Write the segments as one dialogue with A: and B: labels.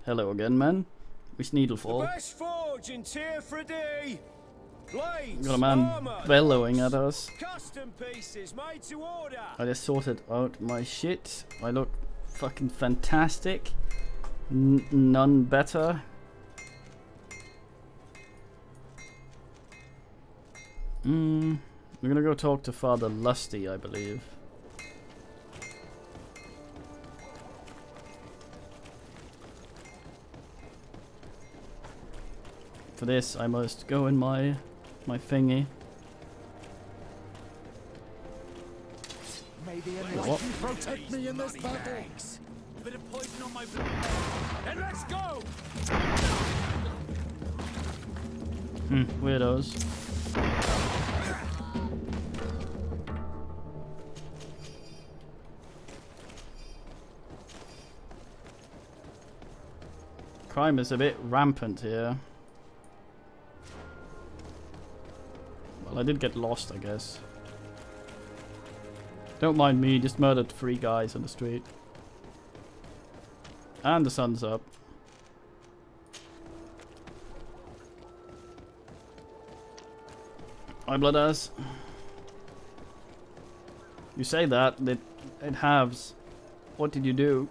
A: Hello again, man. Which Needlefall?
B: The best forge in Tier 3D. Blades,
A: Got a man
B: armor,
A: bellowing at us.
B: custom pieces made to order.
A: I just sorted out my shit. I look fucking fantastic. None better. We're gonna go talk to Father Lusty, I believe. For this, I must go in my thingy.
C: May the enlightened protect me in this battle.
B: A bit of poison on my blood. Then let's go.
A: Weirdos. Crime is a bit rampant here. Well, I did get lost, I guess. Don't mind me, just murdered 3 guys on the street. And the sun's up. Hi, Bloodass. You say that, it halves. What did you do?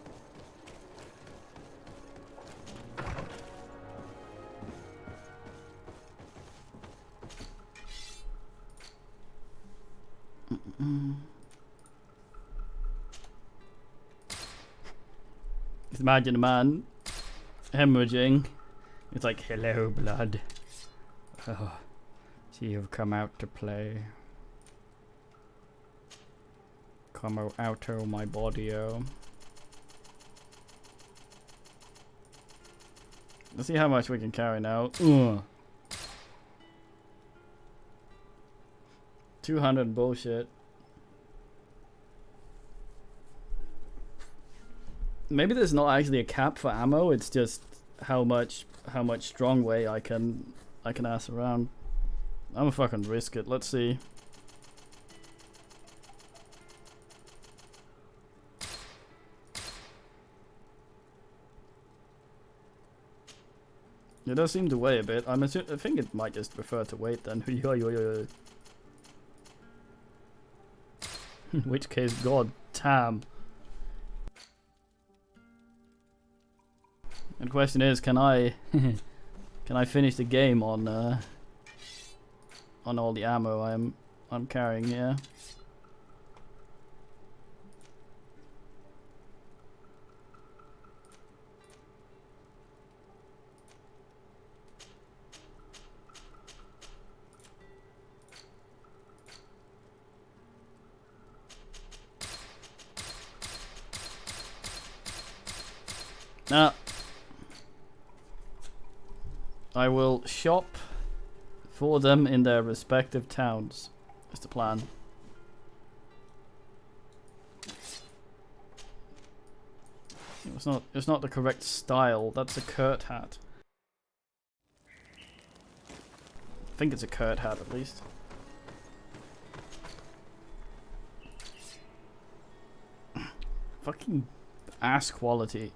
A: Just imagine a man hemorrhaging. It's like, hello, blood. Oh, so you've come out to play. Come out of my body, oh. Let's see how much we can carry now. Ugh. 200 bullshit. Maybe there's not actually a cap for ammo. It's just how much strong way I can ass around. I'm gonna fucking risk it. Let's see. It does seem to weigh a bit. I think it might just prefer to wait then. In which case, god damn. And the question is, can I can I finish the game on all the ammo I'm carrying here? Now, I will shop for them in their respective towns. That's the plan. It's not the correct style. That's a Kurt hat. I think it's a Kurt hat at least. Fucking ass quality.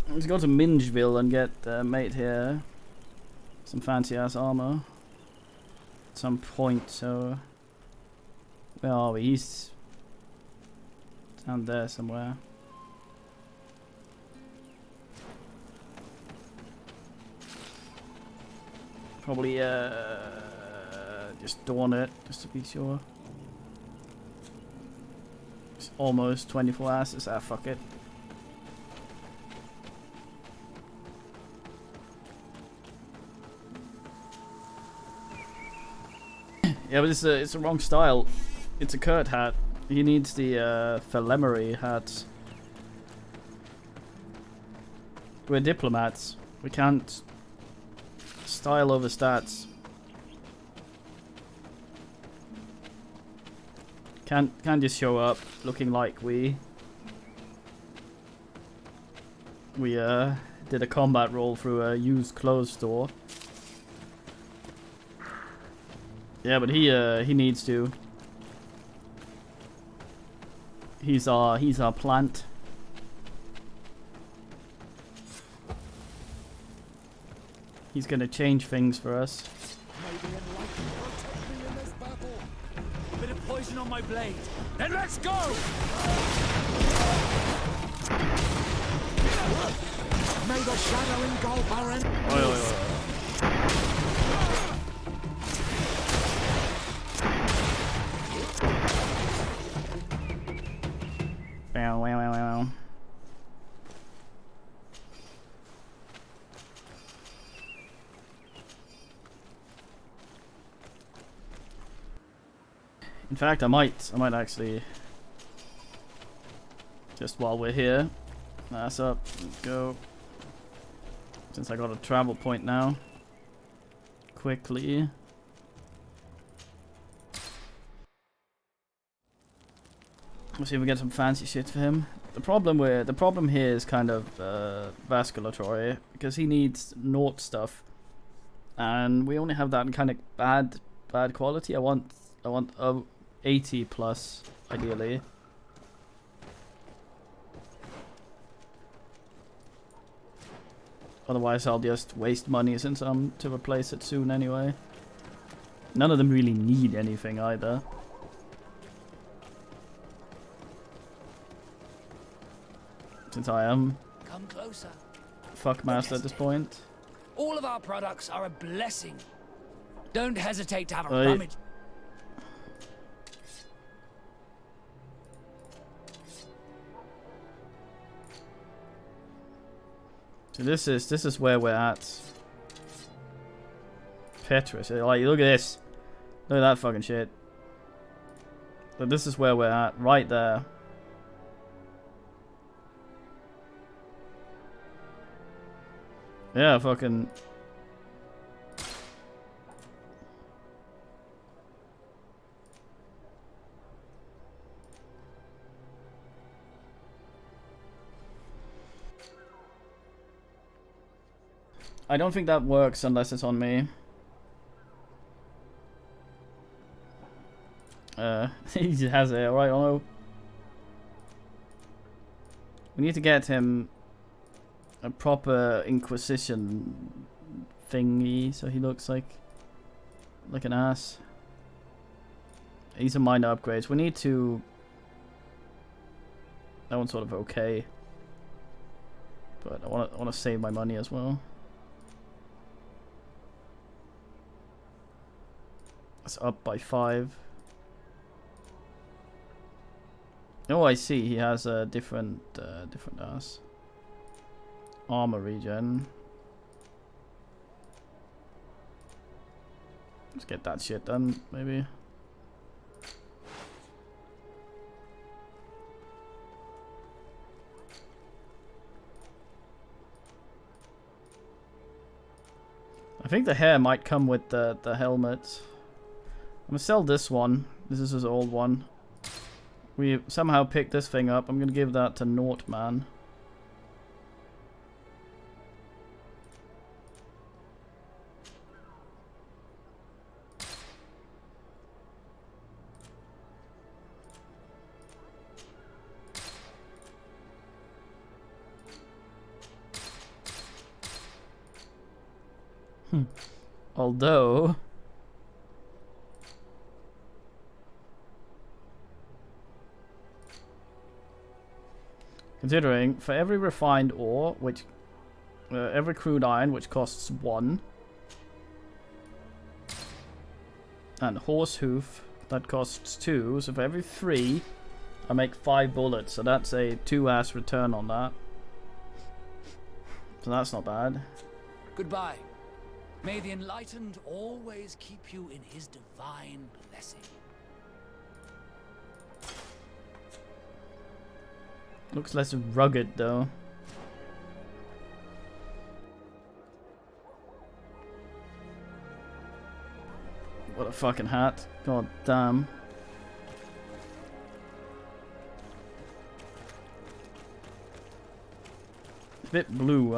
A: Let's go to Mingeville and get mate here some fancy ass armor at some point. So where are we? He's down there somewhere. Probably just dawn it just to be sure. It's almost 24 asses. Ah, fuck it. Yeah, but it's a wrong style. It's a Kurt hat. He needs the Phalemery hat. We're diplomats. We can't style over stats. Can't just show up looking like we did a combat roll through a used clothes store. Yeah, but he needs to. He's our plant. He's gonna change things for us.
C: May the enlightened protect me in this battle.
B: A bit of poison on my blade. Then let's go!
C: May the shadow engulf our enemies.
A: Oi, oi, oi. Wow, wow, wow, wow. In fact, I might actually, just while we're here, ass up, let's go. Since I got a travel point now, quickly. Let's see if we get some fancy shit for him. The problem here is kind of vasculatory, because he needs naught stuff, and we only have that in kind of bad quality. I want 80 plus ideally. Otherwise I'll just waste money since I'm to replace it soon anyway. None of them really need anything either. Since I am
D: Come closer.
A: fuckmaster at this point.
D: All of our products are a blessing. Don't hesitate to have a
A: Oi.
D: rummage.
A: So this is where we're at. Petrus, like look at this. Look at that fucking shit. But this is where we're at, right there. Yeah, fucking. I don't think that works unless it's on me. He just has it, alright, oh. We need to get him a proper Inquisition thingy so he looks like an ass. He's a minor upgrades. We need to. That one's sort of okay. But I wanna save my money as well. It's up by 5. Oh, I see. He has a different ass. Armor regen. Let's get that shit done, maybe. I think the hair might come with the helmet. I'm gonna sell this one. This is his old one. We somehow picked this thing up. I'm gonna give that to Naught Man. Although considering for every refined ore, which every crude iron, which costs 1, and horse hoof, that costs 2. So for every 3, I make 5 bullets. So that's a 2-ass return on that. So that's not bad.
D: Goodbye. May the enlightened always keep you in his divine blessing.
A: Looks less rugged though. What a fucking hat. God damn. A bit blue,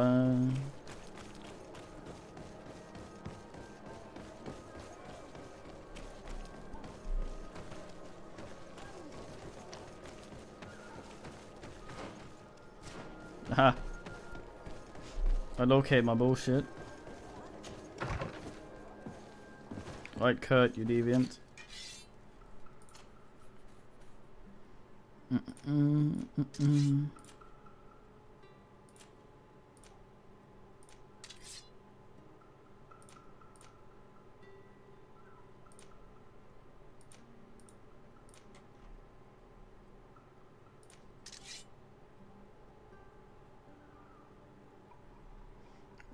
A: Ha. I locate my bullshit. Right, Kurt, you deviant.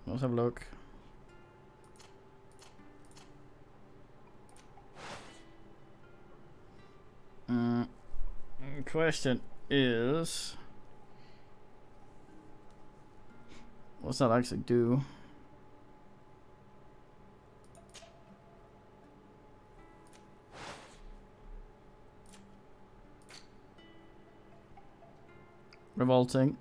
A: Let's have a look. Question is, what's that actually do? Revolting.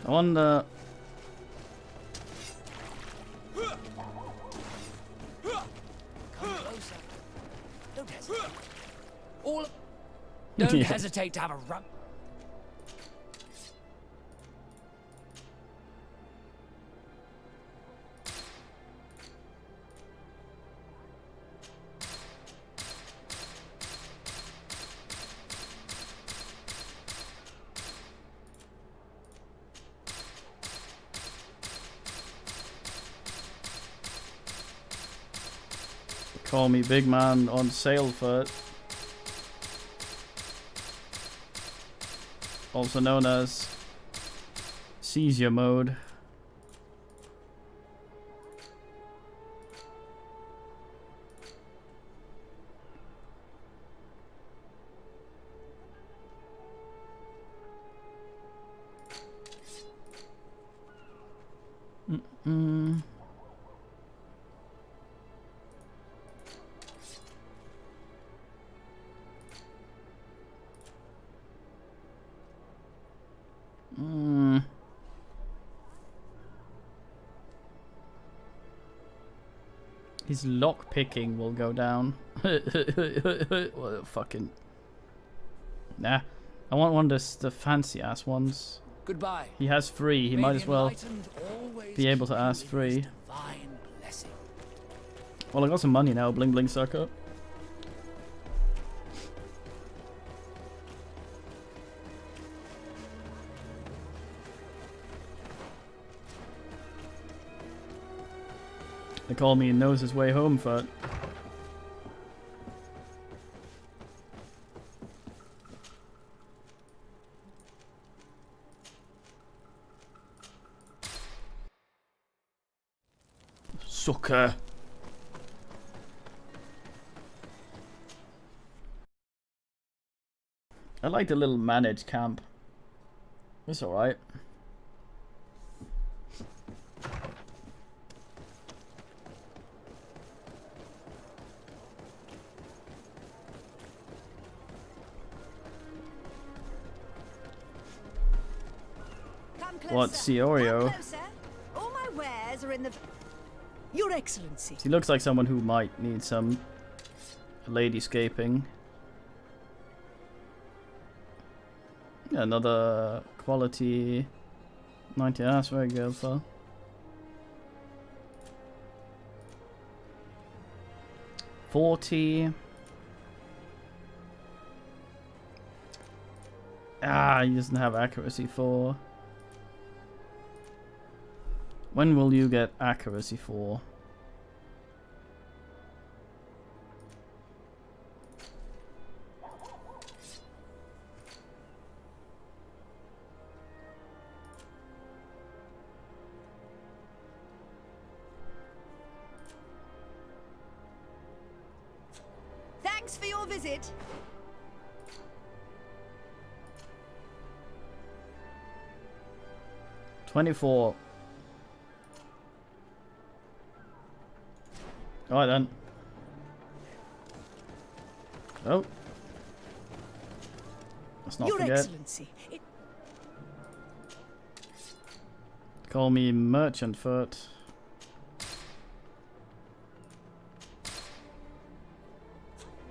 A: I wonder.
D: Come closer. Don't hesitate. Don't
A: Yeah.
D: hesitate to have a rub.
A: Call me big man on sale for it. Also known as seizure mode. His lock picking will go down. What fucking. Nah. I want one of the fancy ass ones.
D: Goodbye.
A: He has free, he
D: May
A: might
D: the
A: as well
D: enlightened always
A: be able to
D: keep you
A: ask
D: in
A: free.
D: his divine blessing.
A: Well, I got some money now, bling bling sucker. They call me knows his way home for it. Sucker. I like the little managed camp. It's alright. What, Siorio?
E: All my wares are in the... Your Excellency.
A: He looks like someone who might need some ladyscaping. Yeah, another quality 90. That's very good, so. $40. Ah, he doesn't have accuracy 4. When will you get accuracy 4?
E: Thanks for your visit.
A: $24. Alright then. Oh. Let's not
E: Your
A: forget.
E: Excellency.
A: Call me Merchant Foot.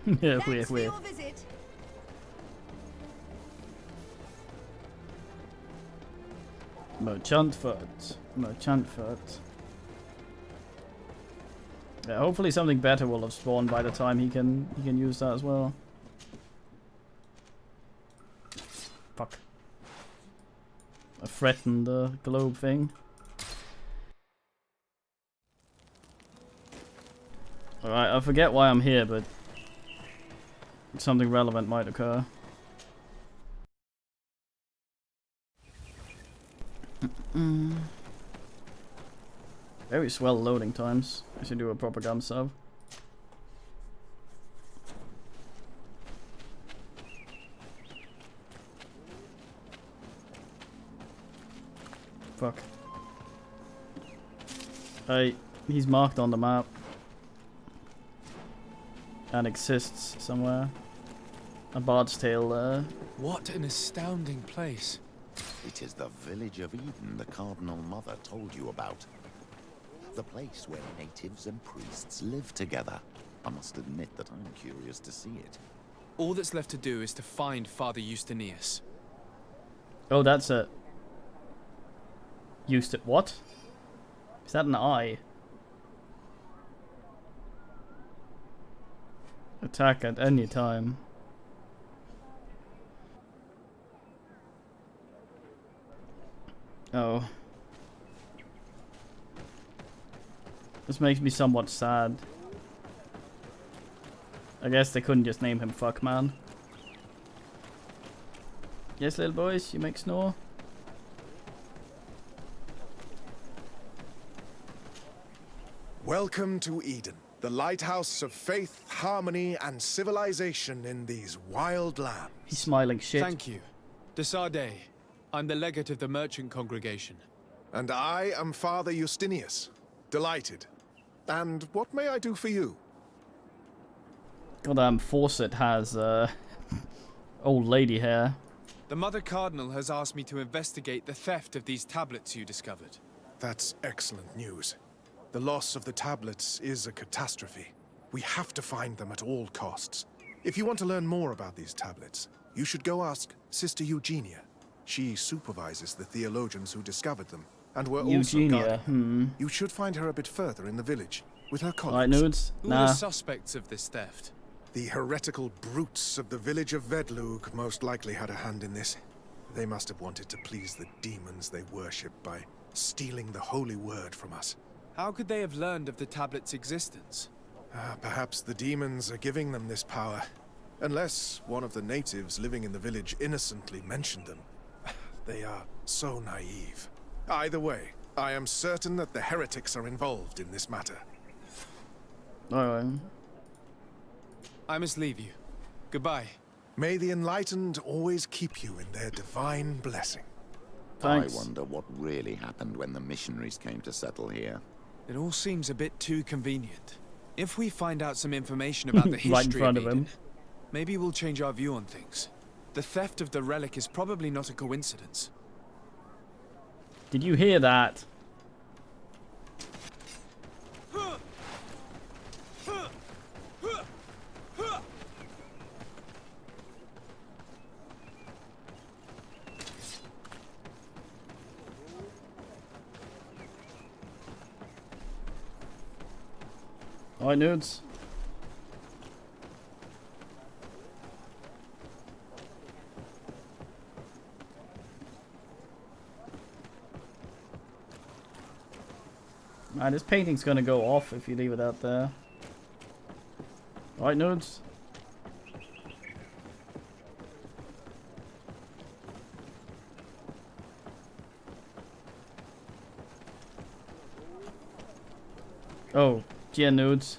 A: Yeah,
E: Thanks for
A: weird.
E: your visit.
A: Merchant Foot. Merchant Foot. Yeah, hopefully something better will have spawned by the time he can use that as well. Fuck. I threatened the globe thing. Alright, I forget why I'm here, but something relevant might occur. Very swell loading times. I should do a proper gun sub. Fuck. Hey, he's marked on the map. And exists somewhere. A Bard's Tale there.
F: What an astounding place.
G: It is the village of Eden the Cardinal Mother told you about. The place where natives and priests live together. I must admit that I'm curious to see it.
F: All that's left to do is to find Father Justinius.
A: Oh, that's it. Used it. What? Is that an eye? Attack at any time. Oh. This makes me somewhat sad. I guess they couldn't just name him Fuckman. Yes, little boys, you make snore.
C: Welcome to Eden, the lighthouse of faith, harmony, and civilization in these wild lands.
A: He's smiling shit.
F: Thank you. Desarde. I'm the legate of the merchant congregation.
C: And I am Father Justinius. Delighted. And what may I do for you?
A: Goddamn Fawcett has old lady hair.
F: The Mother Cardinal has asked me to investigate the theft of these tablets you discovered.
C: That's excellent news. The loss of the tablets is a catastrophe. We have to find them at all costs. If you want to learn more about these tablets, you should go ask Sister Eugenia. She supervises the theologians who discovered them, and were also guarding. You should find her a bit further in the village, with her colleagues.
A: Alright, nudes?
F: Who are
A: Nah.
F: the suspects of this theft?
C: The heretical brutes of the village of Vedlug most likely had a hand in this. They must have wanted to please the demons they worship by stealing the holy word from us.
F: How could they have learned of the tablet's existence?
C: Perhaps the demons are giving them this power. Unless one of the natives living in the village innocently mentioned them. They are so naive. Either way, I am certain that the heretics are involved in this matter.
A: Alright.
F: I must leave you. Goodbye.
C: May the enlightened always keep you in their divine blessing.
A: Thanks.
G: I wonder what really happened when the missionaries came to settle here.
F: It all seems a bit too convenient. If we find out some information about the history
A: Right in front of
F: Eden,
A: him.
F: maybe we'll change our view on things. The theft of the relic is probably not a coincidence.
A: Did you hear that? Alright, nudes. This painting's gonna go off if you leave it out there. Alright, nudes. Oh, yeah, nudes.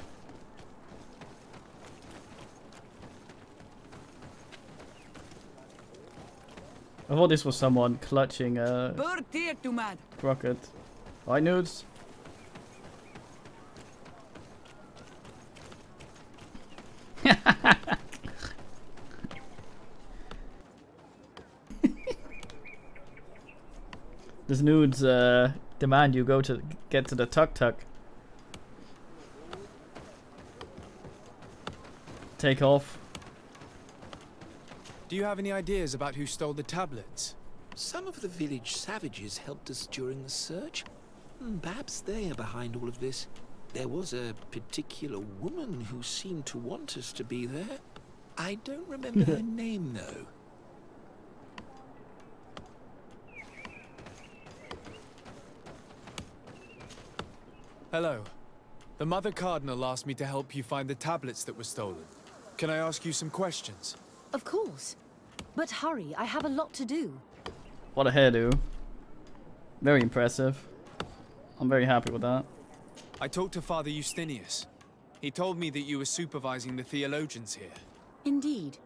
A: I thought this was someone clutching a crockett. Alright, nudes. This nudes demand you go to get to the tuk-tuk. Take off.
F: Do you have any ideas about who stole the tablets?
H: Some of the village savages helped us during the search. Perhaps they are behind all of this. There was a particular woman who seemed to want us to be there. I don't remember her name, though.
F: Hello. The Mother Cardinal asked me to help you find the tablets that were stolen. Can I ask you some questions?
E: Of course. But hurry, I have a lot to do.
A: What a hairdo. Very impressive. I'm very happy with that.
F: I talked to Father Justinius. He told me that you were supervising the theologians here.
E: Indeed.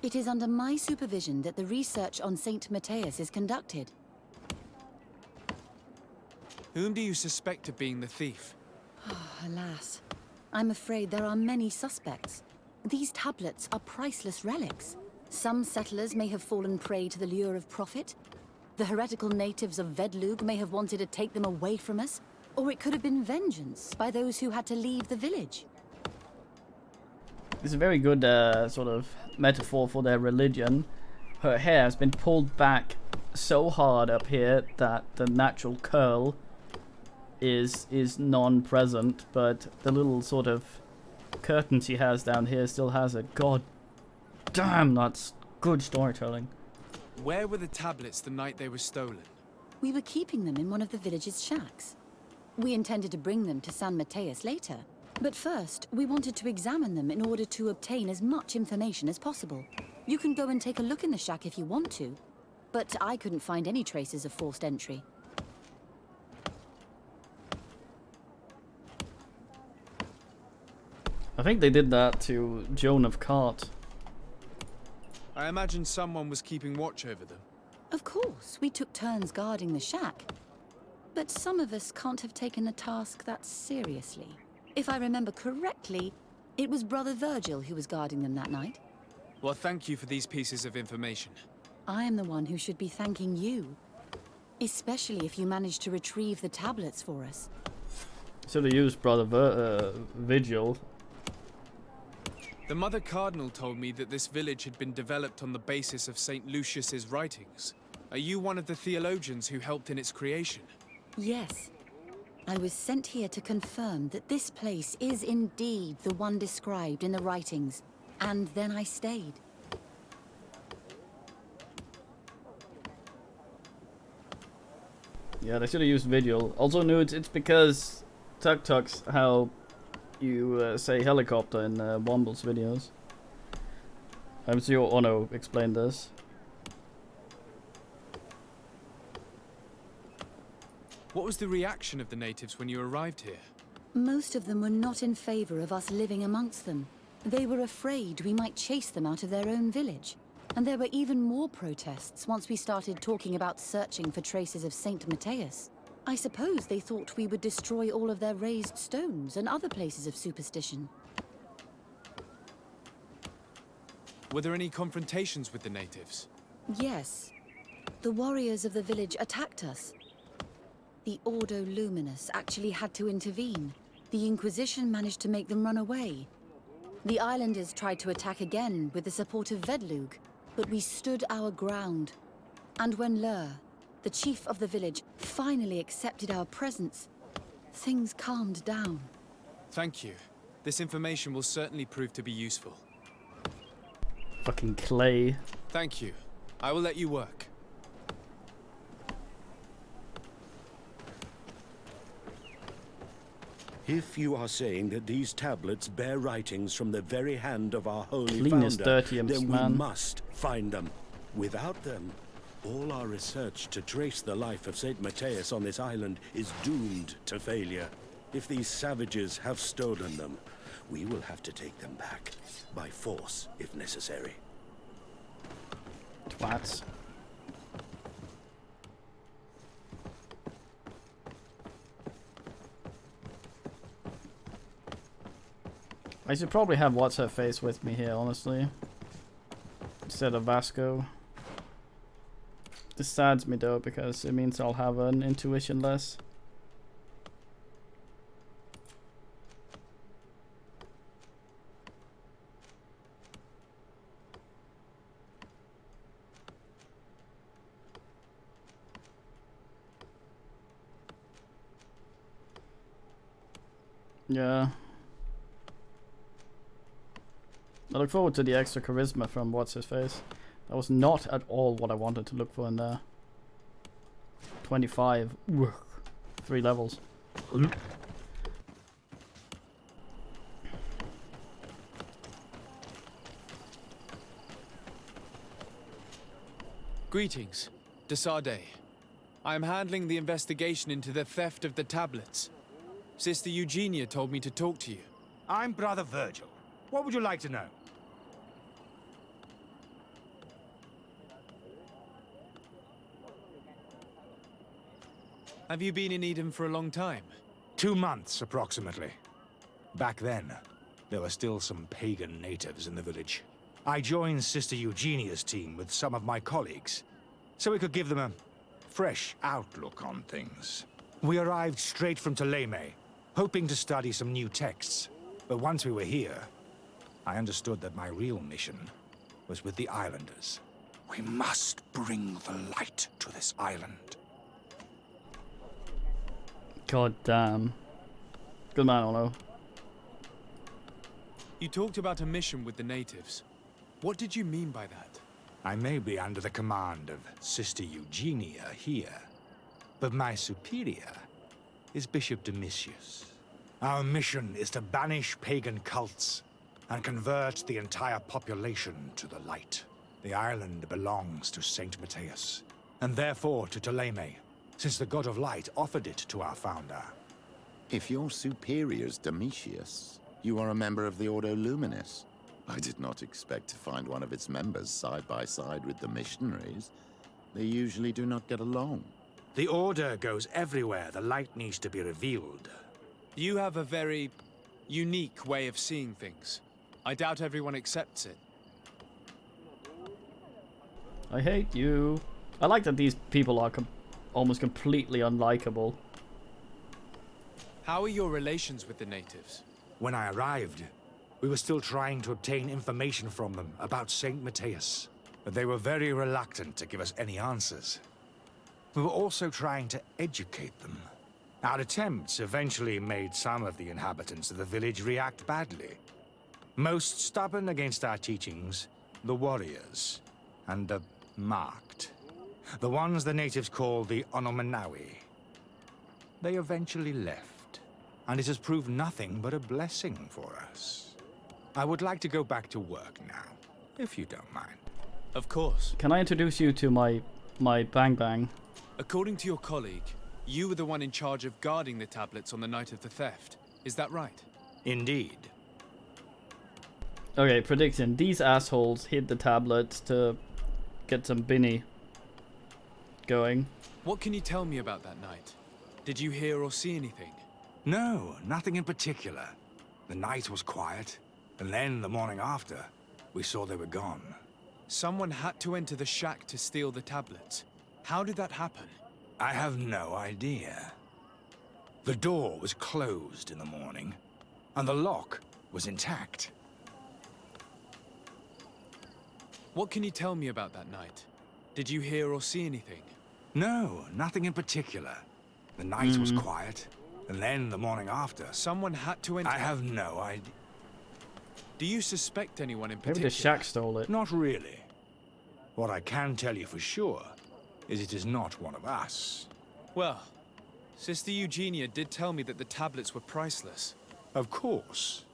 E: It is under my supervision that the research on Saint Matthias is conducted.
F: Whom do you suspect of being the thief?
E: Alas, I'm afraid there are many suspects. These tablets are priceless relics. Some settlers may have fallen prey to the lure of profit. The heretical natives of Vedlug may have wanted to take them away from us. Or it could have been vengeance by those who had to leave the village.
A: It's a very good sort of metaphor for their religion. Her hair has been pulled back so hard up here that the natural curl is non-present, but the little sort of curtain she has down here still has it. God damn, that's good storytelling.
F: Where were the tablets the night they were stolen?
E: We were keeping them in one of the village's shacks. We intended to bring them to San Matthias later, but first we wanted to examine them in order to obtain as much information as possible. You can go and take a look in the shack if you want to, but I couldn't find any traces of forced entry.
A: I think they did that to Joan of Cart.
F: I imagine someone was keeping watch over them.
E: Of course, we took turns guarding the shack. But some of us can't have taken the task that seriously. If I remember correctly, it was Brother Virgil who was guarding them that night.
F: Well, thank you for these pieces of information.
E: I am the one who should be thanking you. Especially if you managed to retrieve the tablets for us.
A: Should have used Brother Vigil.
F: The Mother Cardinal told me that this village had been developed on the basis of St. Lucius's writings. Are you one of the theologians who helped in its creation?
E: Yes. I was sent here to confirm that this place is indeed the one described in the writings, and then I stayed.
A: Yeah, they should have used Vigil. Also, nudes, it's because tuk-tuks how you say helicopter in Womble's videos. I'm sure Ono explained this.
F: What was the reaction of the natives when you arrived here?
E: Most of them were not in favor of us living amongst them. They were afraid we might chase them out of their own village. And there were even more protests once we started talking about searching for traces of Saint Matthias. I suppose they thought we would destroy all of their raised stones and other places of superstition.
F: Were there any confrontations with the natives?
E: Yes. The warriors of the village attacked us. The Ordo Luminous actually had to intervene. The Inquisition managed to make them run away. The islanders tried to attack again with the support of Vedlug, but we stood our ground. And when Lur, the chief of the village, finally accepted our presence, things calmed down.
F: Thank you. This information will certainly prove to be useful.
A: Fucking clay.
F: Thank you. I will let you work.
I: If you are saying that these tablets bear writings from the very hand of our holy
A: Cleanest,
I: founder,
A: dirtiest
I: then
A: man.
I: we must find them. Without them, all our research to trace the life of Saint Matthias on this island is doomed to failure. If these savages have stolen them, we will have to take them back, by force if necessary.
A: Twats. I should probably have What's-Her-Face with me here, honestly. Instead of Vasco. This sads me though, because it means I'll have an intuition less. Yeah. I look forward to the extra charisma from What's-His-Face. That was not at all what I wanted to look for in there. 25. Ugh. 3 levels.
F: Greetings, Desade. I am handling the investigation into the theft of the tablets. Sister Eugenia told me to talk to you.
B: I'm Brother Virgil. What would you like to know?
F: Have you been in Eden for a long time?
B: 2 months, approximately. Back then, there were still some pagan natives in the village. I joined Sister Eugenia's team with some of my colleagues, so we could give them a fresh outlook on things. We arrived straight from Ptolemy, hoping to study some new texts. But once we were here, I understood that my real mission was with the islanders. We must bring the light to this island.
A: God damn. Good man, Ono.
F: You talked about a mission with the natives. What did you mean by that?
B: I may be under the command of Sister Eugenia here, but my superior is Bishop Domitius. Our mission is to banish pagan cults and convert the entire population to the light. The island belongs to Saint Matthias, and therefore to Ptolemy, since the god of light offered it to our founder.
G: If your superior's Domitius, you are a member of the Ordo Luminis. I did not expect to find one of its members side by side with the missionaries. They usually do not get along.
B: The Order goes everywhere the light needs to be revealed.
F: You have a very unique way of seeing things. I doubt everyone accepts it.
A: I hate you. I like that these people are almost completely unlikable.
F: How are your relations with the natives?
B: When I arrived, we were still trying to obtain information from them about Saint Matthias, but they were very reluctant to give us any answers. We were also trying to educate them. Our attempts eventually made some of the inhabitants of the village react badly. Most stubborn against our teachings, the warriors, and the marked. The ones the natives call the Onomanawi. They eventually left, and it has proved nothing but a blessing for us. I would like to go back to work now, if you don't mind.
F: Of course.
A: Can I introduce you to my Bang Bang?
F: According to your colleague, you were the one in charge of guarding the tablets on the night of the theft. Is that right?
B: Indeed.
A: Okay, prediction. These assholes hid the tablets to get some binny going.
F: What can you tell me about that night? Did you hear or see anything?
B: No, nothing in particular. The night was quiet, and then the morning after, we saw they were gone.
F: Someone had to enter the shack to steal the tablets. How did that happen?
B: I have no idea. The door was closed in the morning, and the lock was intact.
F: What can you tell me about that night? Did you hear or see anything?
B: No, nothing in particular. The night was quiet, and then the morning after...
F: Someone had to enter...
B: I have no idea.
F: Do you suspect anyone in
A: Maybe
F: particular?
A: the shack stole it.
B: Not really. What I can tell you for sure is it is not one of us.
F: Well, Sister Eugenia did tell me that the tablets were priceless.
B: Of course.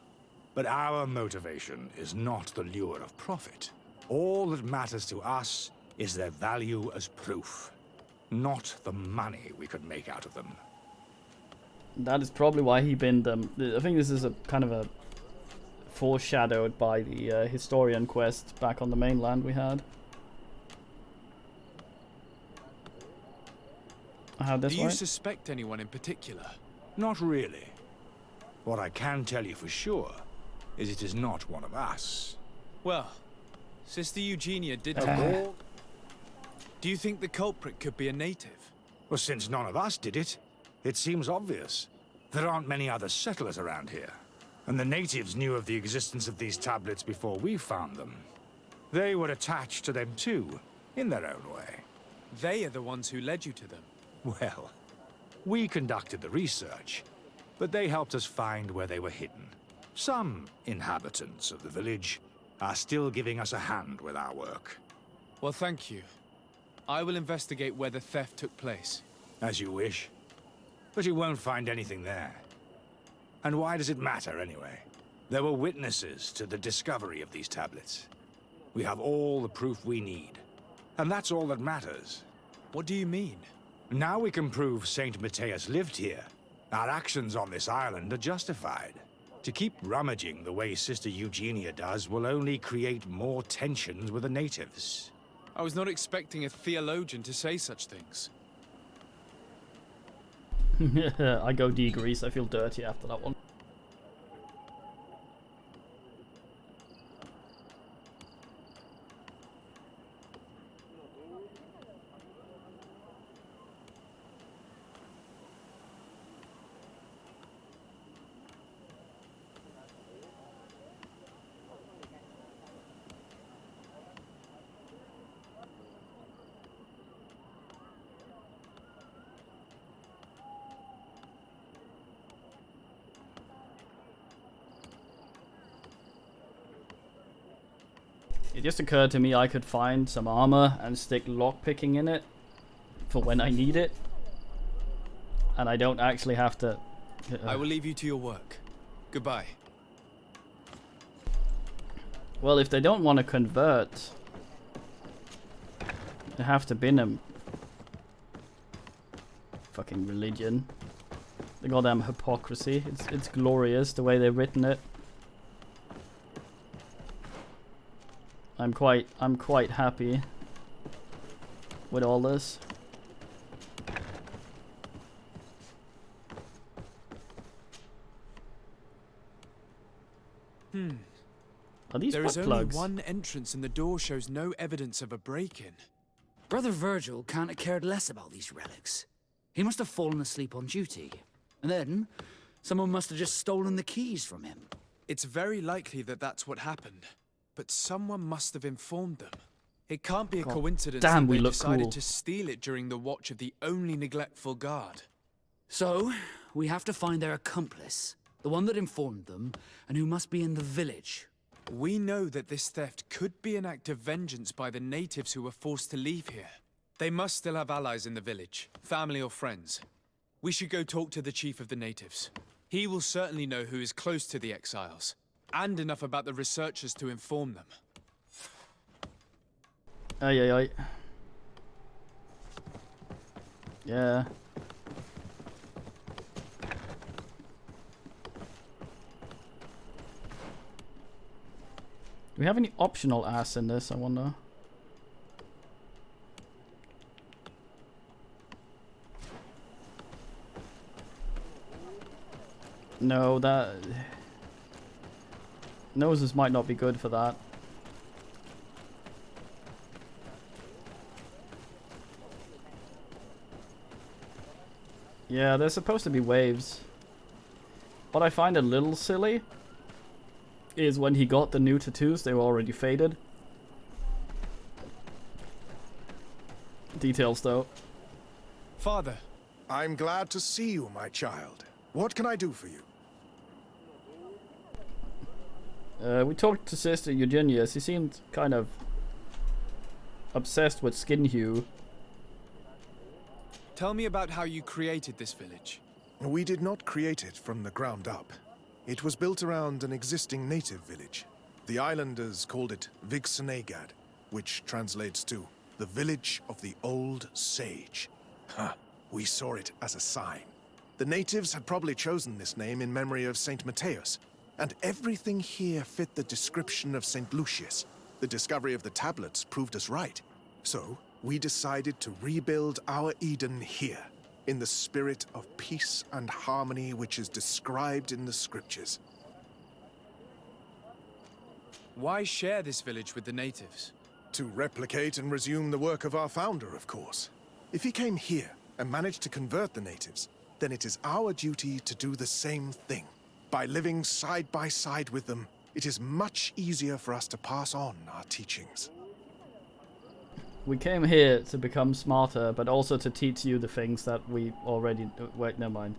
B: But our motivation is not the lure of profit. All that matters to us is their value as proof, not the money we could make out of them.
A: That is probably why he binned them. I think this is a kind of a foreshadowed by the historian quest back on the mainland we had.
F: Do you suspect anyone in particular?
B: Not really. What I can tell you for sure is it is not one of us.
F: Well, Sister Eugenia did
B: Of
F: tell me.
B: all...
F: Do you think the culprit could be a native?
B: Well, since none of us did it, it seems obvious. There aren't many other settlers around here. And the natives knew of the existence of these tablets before we found them. They were attached to them too, in their own way.
F: They are the ones who led you to them.
B: Well, we conducted the research, but they helped us find where they were hidden. Some inhabitants of the village are still giving us a hand with our work.
F: Well, thank you. I will investigate where the theft took place.
B: As you wish. But you won't find anything there. And why does it matter, anyway? There were witnesses to the discovery of these tablets. We have all the proof we need. And that's all that matters.
F: What do you mean?
B: Now we can prove Saint Matthias lived here. Our actions on this island are justified. To keep rummaging the way Sister Eugenia does will only create more tensions with the natives.
F: I was not expecting a theologian to say such things.
A: I go degrease. I feel dirty after that one. It just occurred to me I could find some armor and stick lockpicking in it for when I need it. And I don't actually have to...
F: I will leave you to your work. Goodbye.
A: Well, if they don't want to convert, they have to bin them. Fucking religion. The goddamn hypocrisy. It's glorious the way they've written it. I'm quite happy with all this. Are these
F: There is
A: butt
F: only
A: plugs?
F: one entrance and the door shows no evidence of a break-in.
D: Brother Virgil can't have cared less about these relics. He must have fallen asleep on duty. And then, someone must have just stolen the keys from him.
F: It's very likely that that's what happened. But someone must have informed them. It can't be a coincidence
A: damn,
F: that
A: we
F: they
A: look
F: decided
A: cool.
F: to steal it during the watch of the only neglectful guard.
D: So, we have to find their accomplice, the one that informed them, and who must be in the village.
F: We know that this theft could be an act of vengeance by the natives who were forced to leave here. They must still have allies in the village, family or friends. We should go talk to the chief of the natives. He will certainly know who is close to the exiles, and enough about the researchers to inform them.
A: Ay, ay, ay. Yeah. Do we have any optional ass in this, I wonder? No, that... Noses might not be good for that. Yeah, there's supposed to be waves. What I find a little silly is when he got the new tattoos, they were already faded. Details though.
F: Father.
C: I'm glad to see you, my child. What can I do for you?
A: We talked to Sister Eugenius. He seemed kind of obsessed with skin hue.
F: Tell me about how you created this village.
C: We did not create it from the ground up. It was built around an existing native village. The islanders called it Vigsenegad, which translates to the Village of the Old Sage. We saw it as a sign. The natives had probably chosen this name in memory of Saint Matthias, and everything here fit the description of Saint Lucius. The discovery of the tablets proved us right. So, we decided to rebuild our Eden here, in the spirit of peace and harmony which is described in the scriptures.
F: Why share this village with the natives?
C: To replicate and resume the work of our founder, of course. If he came here and managed to convert the natives, then it is our duty to do the same thing. By living side by side with them, it is much easier for us to pass on our teachings.
A: We came here to become smarter, but also to teach you the things that we already... Wait, never mind.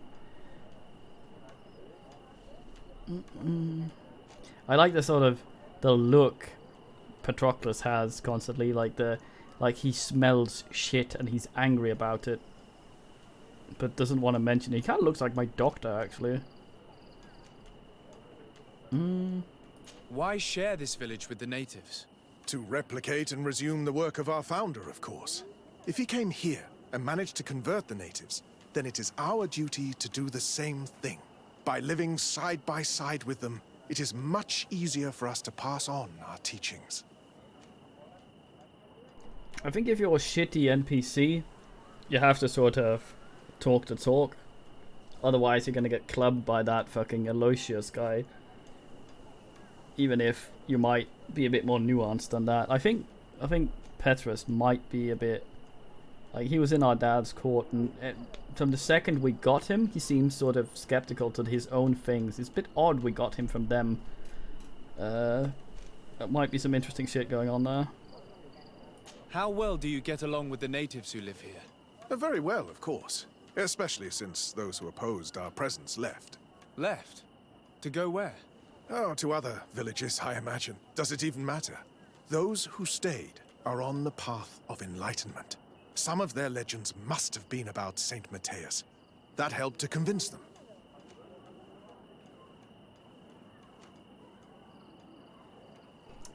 A: I like the sort of... the look Patroclus has constantly, like he smells shit and he's angry about it, but doesn't want to mention it. He kind of looks like my doctor, actually.
F: Why share this village with the natives?
C: To replicate and resume the work of our founder, of course. If he came here and managed to convert the natives, then it is our duty to do the same thing. By living side by side with them, it is much easier for us to pass on our teachings.
A: I think if you're a shitty NPC, you have to sort of talk the talk. Otherwise, you're gonna get clubbed by that fucking Aloysius guy. Even if you might be a bit more nuanced than that. I think Petrus might be a bit... like, he was in our dad's court, and from the second we got him, he seems sort of skeptical to his own things. It's a bit odd we got him from them. There might be some interesting shit going on there.
F: How well do you get along with the natives who live here?
C: Very well, of course. Especially since those who opposed our presence left.
F: Left? To go where?
C: Oh, to other villages, I imagine. Does it even matter? Those who stayed are on the path of enlightenment. Some of their legends must have been about Saint Matthias. That helped to convince them.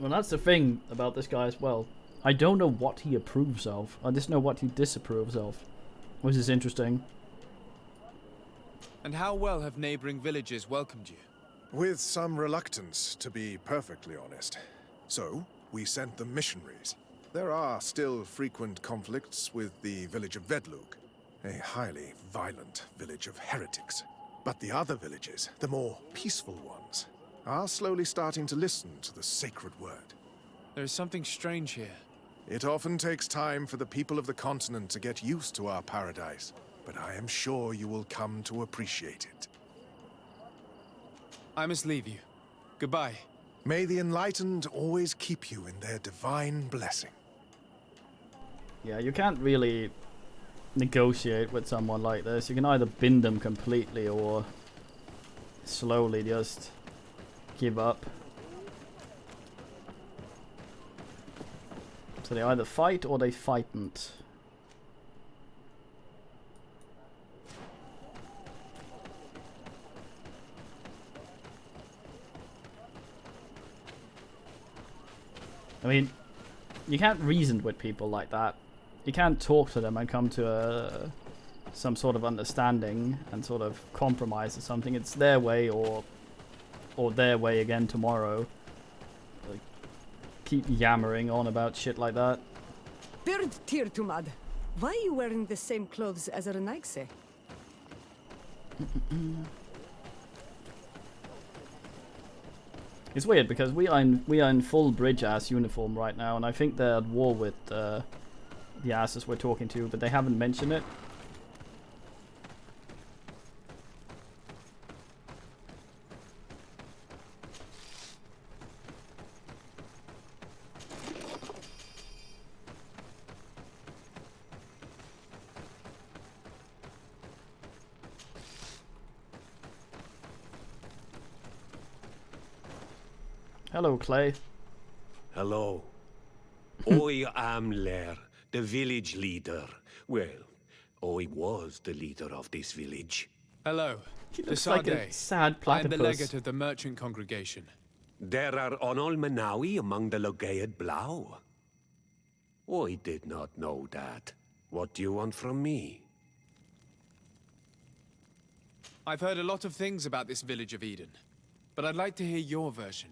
A: Well, that's the thing about this guy as well. I don't know what he approves of. I just know what he disapproves of. Which is interesting.
F: And how well have neighboring villages welcomed you?
C: With some reluctance, to be perfectly honest. So, we sent them missionaries. There are still frequent conflicts with the village of Vedlug, a highly violent village of heretics. But the other villages, the more peaceful ones, are slowly starting to listen to the sacred word.
F: There is something strange here.
C: It often takes time for the people of the continent to get used to our paradise, but I am sure you will come to appreciate it.
F: I must leave you. Goodbye.
C: May the enlightened always keep you in their divine blessing.
A: Yeah, you can't really negotiate with someone like this. You can either bend them completely or slowly just give up. So they either fight or they fightn't. I mean, you can't reason with people like that. You can't talk to them and come to some sort of understanding and sort of compromise or something. It's their way or their way again tomorrow. Like, keep yammering on about shit like that.
J: Bird Tirtumad, why are you wearing the same clothes as Renaigse?
A: It's weird because we are in full bridge ass uniform right now, and I think they're at war with the asses we're talking to, but they haven't mentioned it. Hello, Clay.
K: Hello. I am Lair, the village leader. Well, I was the leader of this village.
F: Hello.
A: He looks like a sad
F: I am the
A: platypus.
F: legate of the merchant congregation.
K: There are Onol Manawi among the Logaed Blau. I did not know that. What do you want from me?
F: I've heard a lot of things about this village of Eden, but I'd like to hear your version.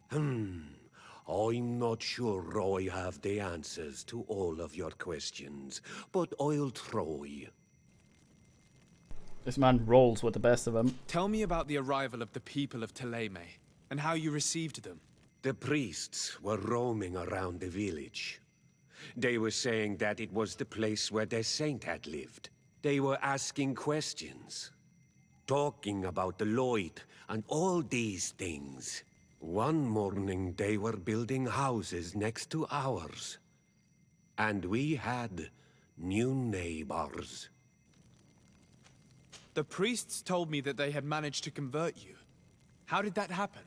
K: I'm not sure I have the answers to all of your questions, but I'll try.
A: This man rolls with the best of them.
F: Tell me about the arrival of the people of Teleme, and how you received them.
K: The priests were roaming around the village. They were saying that it was the place where their saint had lived. They were asking questions, talking about the Lloyd and all these things. One morning they were building houses next to ours. And we had new neighbors.
F: The priests told me that they had managed to convert you. How did that happen?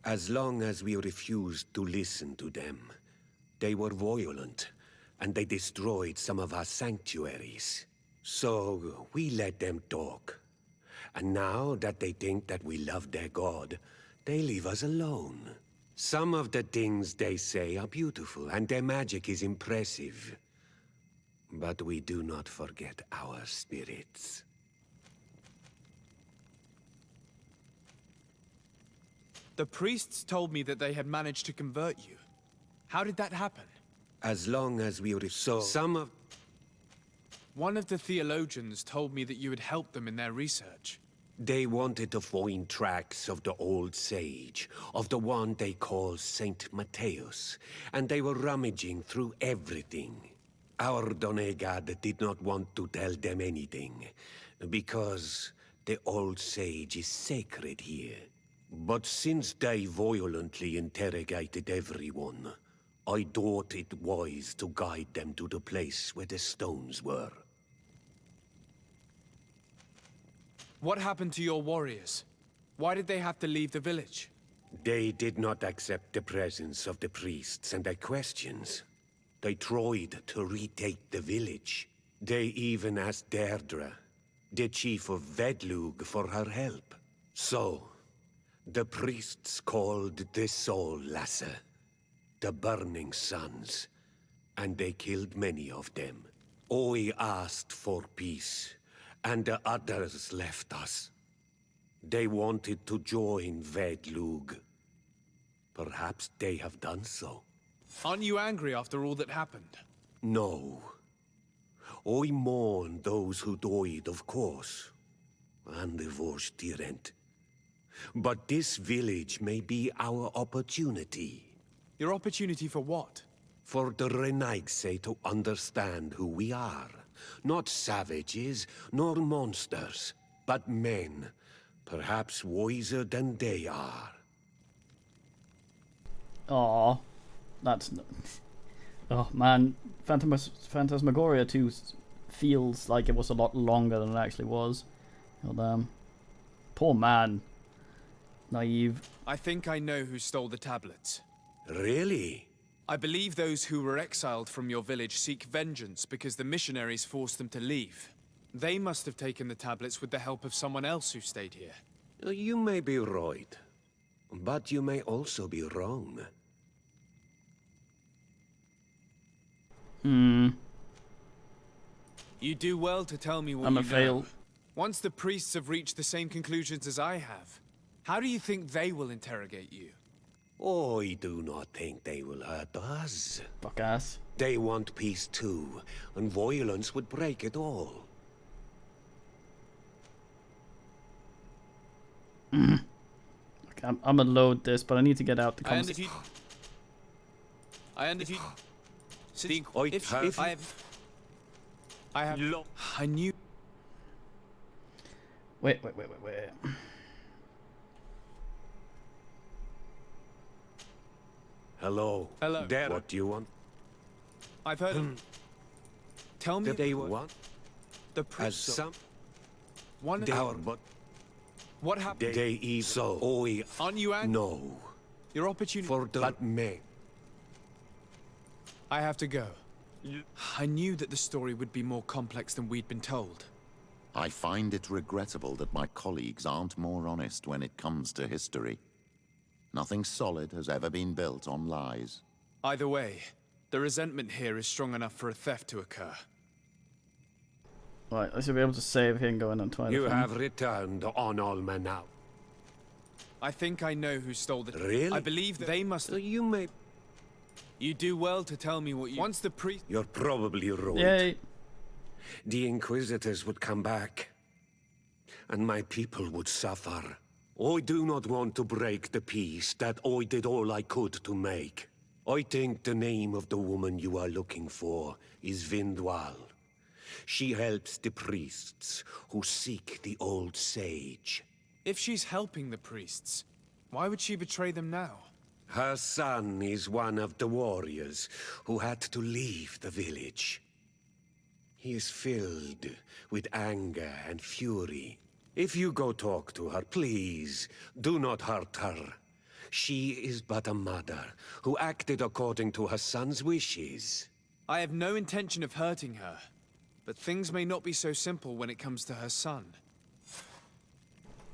K: As long as we refused to listen to them, they were violent, and they destroyed some of our sanctuaries. So we let them talk. And now that they think that we love their god, they leave us alone. Some of the things they say are beautiful, and their magic is impressive. But we do not forget our spirits.
F: The priests told me that they had managed to convert you. How did that happen?
K: As long as we some of...
F: One of the theologians told me that you had helped them in their research.
K: They wanted to find tracks of the old sage, of the one they call Saint Matthäus, and they were rummaging through everything. Our Donegad did not want to tell them anything, because the old sage is sacred here. But since they violently interrogated everyone, I thought it wise to guide them to the place where the stones were.
F: What happened to your warriors? Why did they have to leave the village?
K: They did not accept the presence of the priests and their questions. They tried to retake the village. They even asked Deirdre, the chief of Vedlug, for her help. So, the priests called the Soul Lasser, the Burning Suns, and they killed many of them. I asked for peace, and the others left us. They wanted to join Vedlug. Perhaps they have done so.
F: Aren't you angry after all that happened?
K: No. I mourn those who died, of course, and the Vorstyrent. But this village may be our opportunity.
F: Your opportunity for what?
K: For the Renaigse to understand who we are. Not savages, nor monsters, but men, perhaps wiser than they are.
A: Aw, that's... Oh man, Phantasmagoria 2 feels like it was a lot longer than it actually was. Oh damn. Poor man. Naive.
F: I think I know who stole the tablets.
K: Really?
F: I believe those who were exiled from your village seek vengeance because the missionaries forced them to leave. They must have taken the tablets with the help of someone else who stayed here.
K: You may be right, but you may also be wrong.
A: You
F: do well to tell me what
A: I'm
F: you
A: a fail.
F: know. Once the priests have reached the same conclusions as I have, how do you think they will interrogate you?
K: I do not think they will hurt us.
A: Fuck ass.
K: They want peace too, and violence would break it all.
A: Okay, I'm gonna load this, but I need to get out the comments.
F: I knew.
A: Wait.
K: Hello.
F: Hello.
K: What do you want?
F: I've heard of... Tell me...
K: They want?
F: The
K: As
F: priests...
K: some...
F: One
K: Our but...
F: What happened?
K: They so...
F: Aren't you angry?
K: No.
F: Your opportunity...
K: For that man.
F: I have to go. I knew that the story would be more complex than we'd been told.
G: I find it regrettable that my colleagues aren't more honest when it comes to history. Nothing solid has ever been built on lies.
F: Either way, the resentment here is strong enough for a theft to occur.
A: Right, I should be able to save here and go in and try
K: You
A: to
K: have returned on Olma now.
F: I think I know who stole the...
K: Really?
F: I believe that they must...
K: You may...
F: You do well to tell me what you... Once the priest...
K: You're probably right.
A: Yay!
K: The Inquisitors would come back, and my people would suffer. I do not want to break the peace that I did all I could to make. I think the name of the woman you are looking for is Vindwal. She helps the priests who seek the old sage.
F: If she's helping the priests, why would she betray them now?
K: Her son is one of the warriors who had to leave the village. He is filled with anger and fury. If you go talk to her, please, do not hurt her. She is but a mother who acted according to her son's wishes.
F: I have no intention of hurting her, but things may not be so simple when it comes to her son.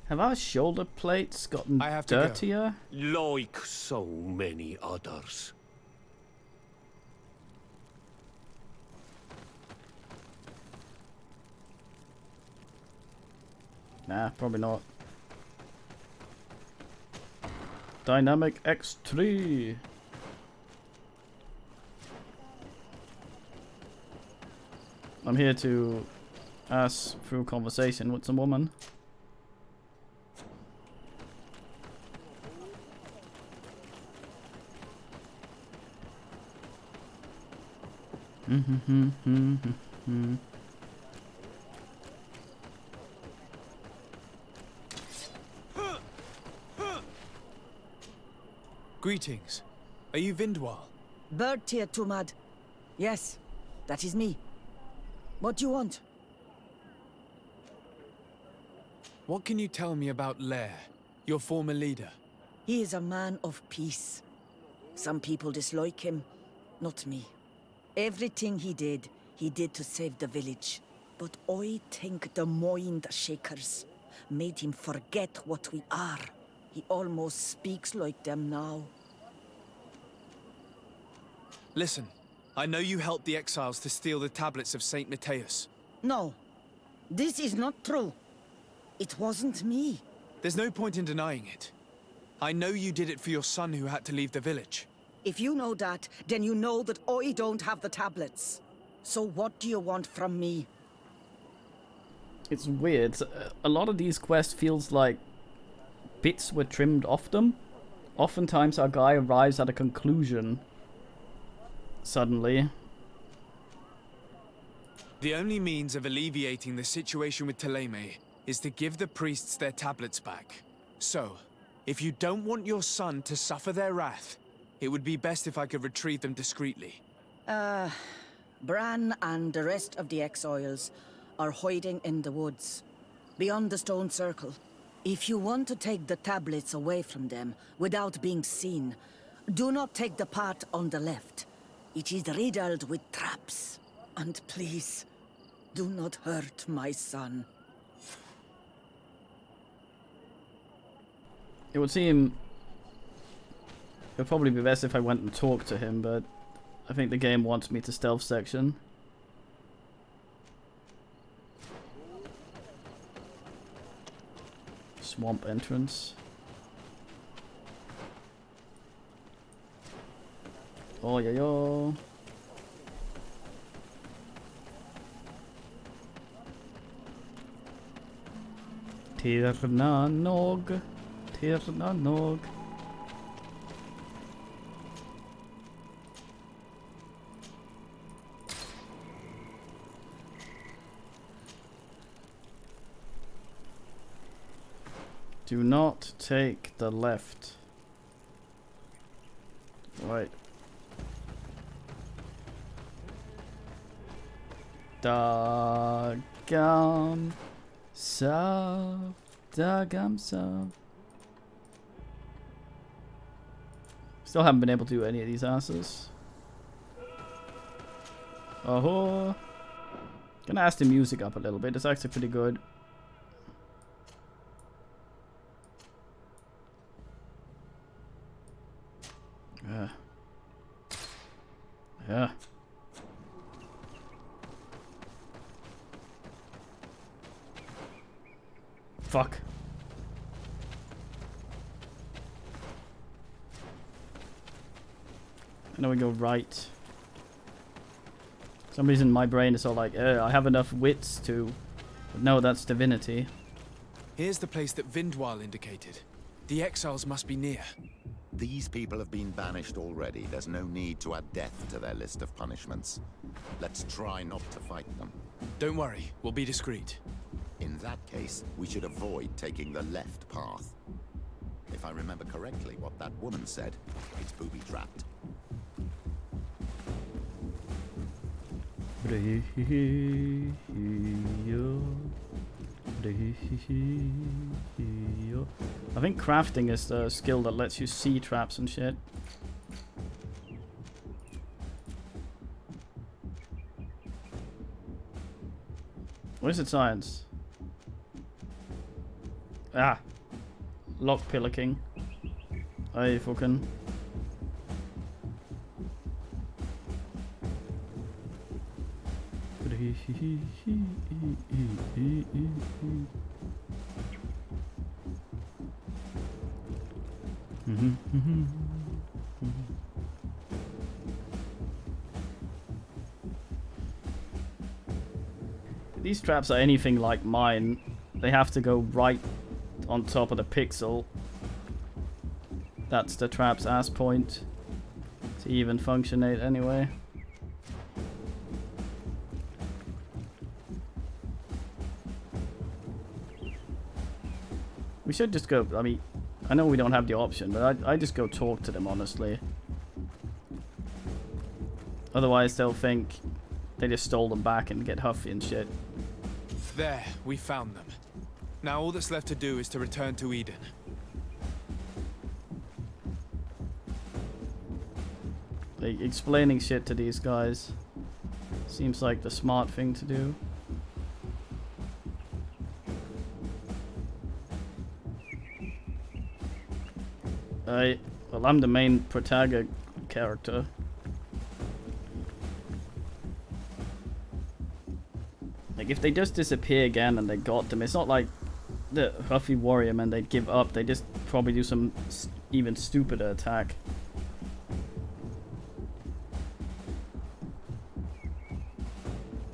A: Have our shoulder plates gotten
F: I have to go.
A: dirtier?
K: Like so many others.
A: Nah, probably not. Dynamic X3. I'm here to ask through conversation with some woman.
F: Greetings. Are you Vindwal?
J: Bird Tear Tumad. Yes, that is me. What do you want?
F: What can you tell me about Lair, your former leader?
J: He is a man of peace. Some people dislike him, not me. Everything he did to save the village. But I think the Mind Shakers made him forget what we are. He almost speaks like them now.
F: Listen, I know you helped the exiles to steal the tablets of Saint Matthias.
J: No, this is not true. It wasn't me.
F: There's no point in denying it. I know you did it for your son who had to leave the village.
J: If you know that, then you know that I don't have the tablets. So what do you want from me?
A: It's weird. A lot of these quests feels like bits were trimmed off them. Oftentimes our guy arrives at a conclusion suddenly.
F: The only means of alleviating the situation with Thélème is to give the priests their tablets back. So, if you don't want your son to suffer their wrath, it would be best if I could retrieve them discreetly.
J: Bran and the rest of the exiles are hiding in the woods, beyond the stone circle. If you want to take the tablets away from them without being seen, do not take the path on the left. It is riddled with traps. And please, do not hurt my son.
A: It would seem it would probably be best if I went and talked to him, but I think the game wants me to stealth section. Swamp entrance. Oh yeah yo. Tirna nog. Tirna nog. Do not take the left. Right. Dagam Sav. Dagam Sav. Still haven't been able to do any of these answers. Oh, gonna ask the music up a little bit. It's actually pretty good. Yeah. Fuck. And then we go right. For some reason my brain is all like, I have enough wits to... But no, that's divinity.
F: Here's the place that Vindwal indicated. The exiles must be near.
G: These people have been banished already. There's no need to add death to their list of punishments. Let's try not to fight them.
F: Don't worry, we'll be discreet.
G: In that case, we should avoid taking the left path. If I remember correctly what that woman said, it's booby-trapped.
A: I think crafting is the skill that lets you see traps and shit. What is it, science? Ah, lock pillicking. Hey, fucking. These traps are anything like mine. They have to go right on top of the pixel. That's the trap's ass point to even functionate anyway. We should just go, I mean, I know we don't have the option, but I just go talk to them, honestly. Otherwise they'll think they just stole them back and get huffy and shit.
F: There, we found them. Now all that's left to do is to return to Eden.
A: Like, explaining shit to these guys seems like the smart thing to do. Well, I'm the main protagonist character. Like, if they just disappear again and they got them, it's not like the Huffy Warrior men, they'd give up. They just probably do some even stupider attack.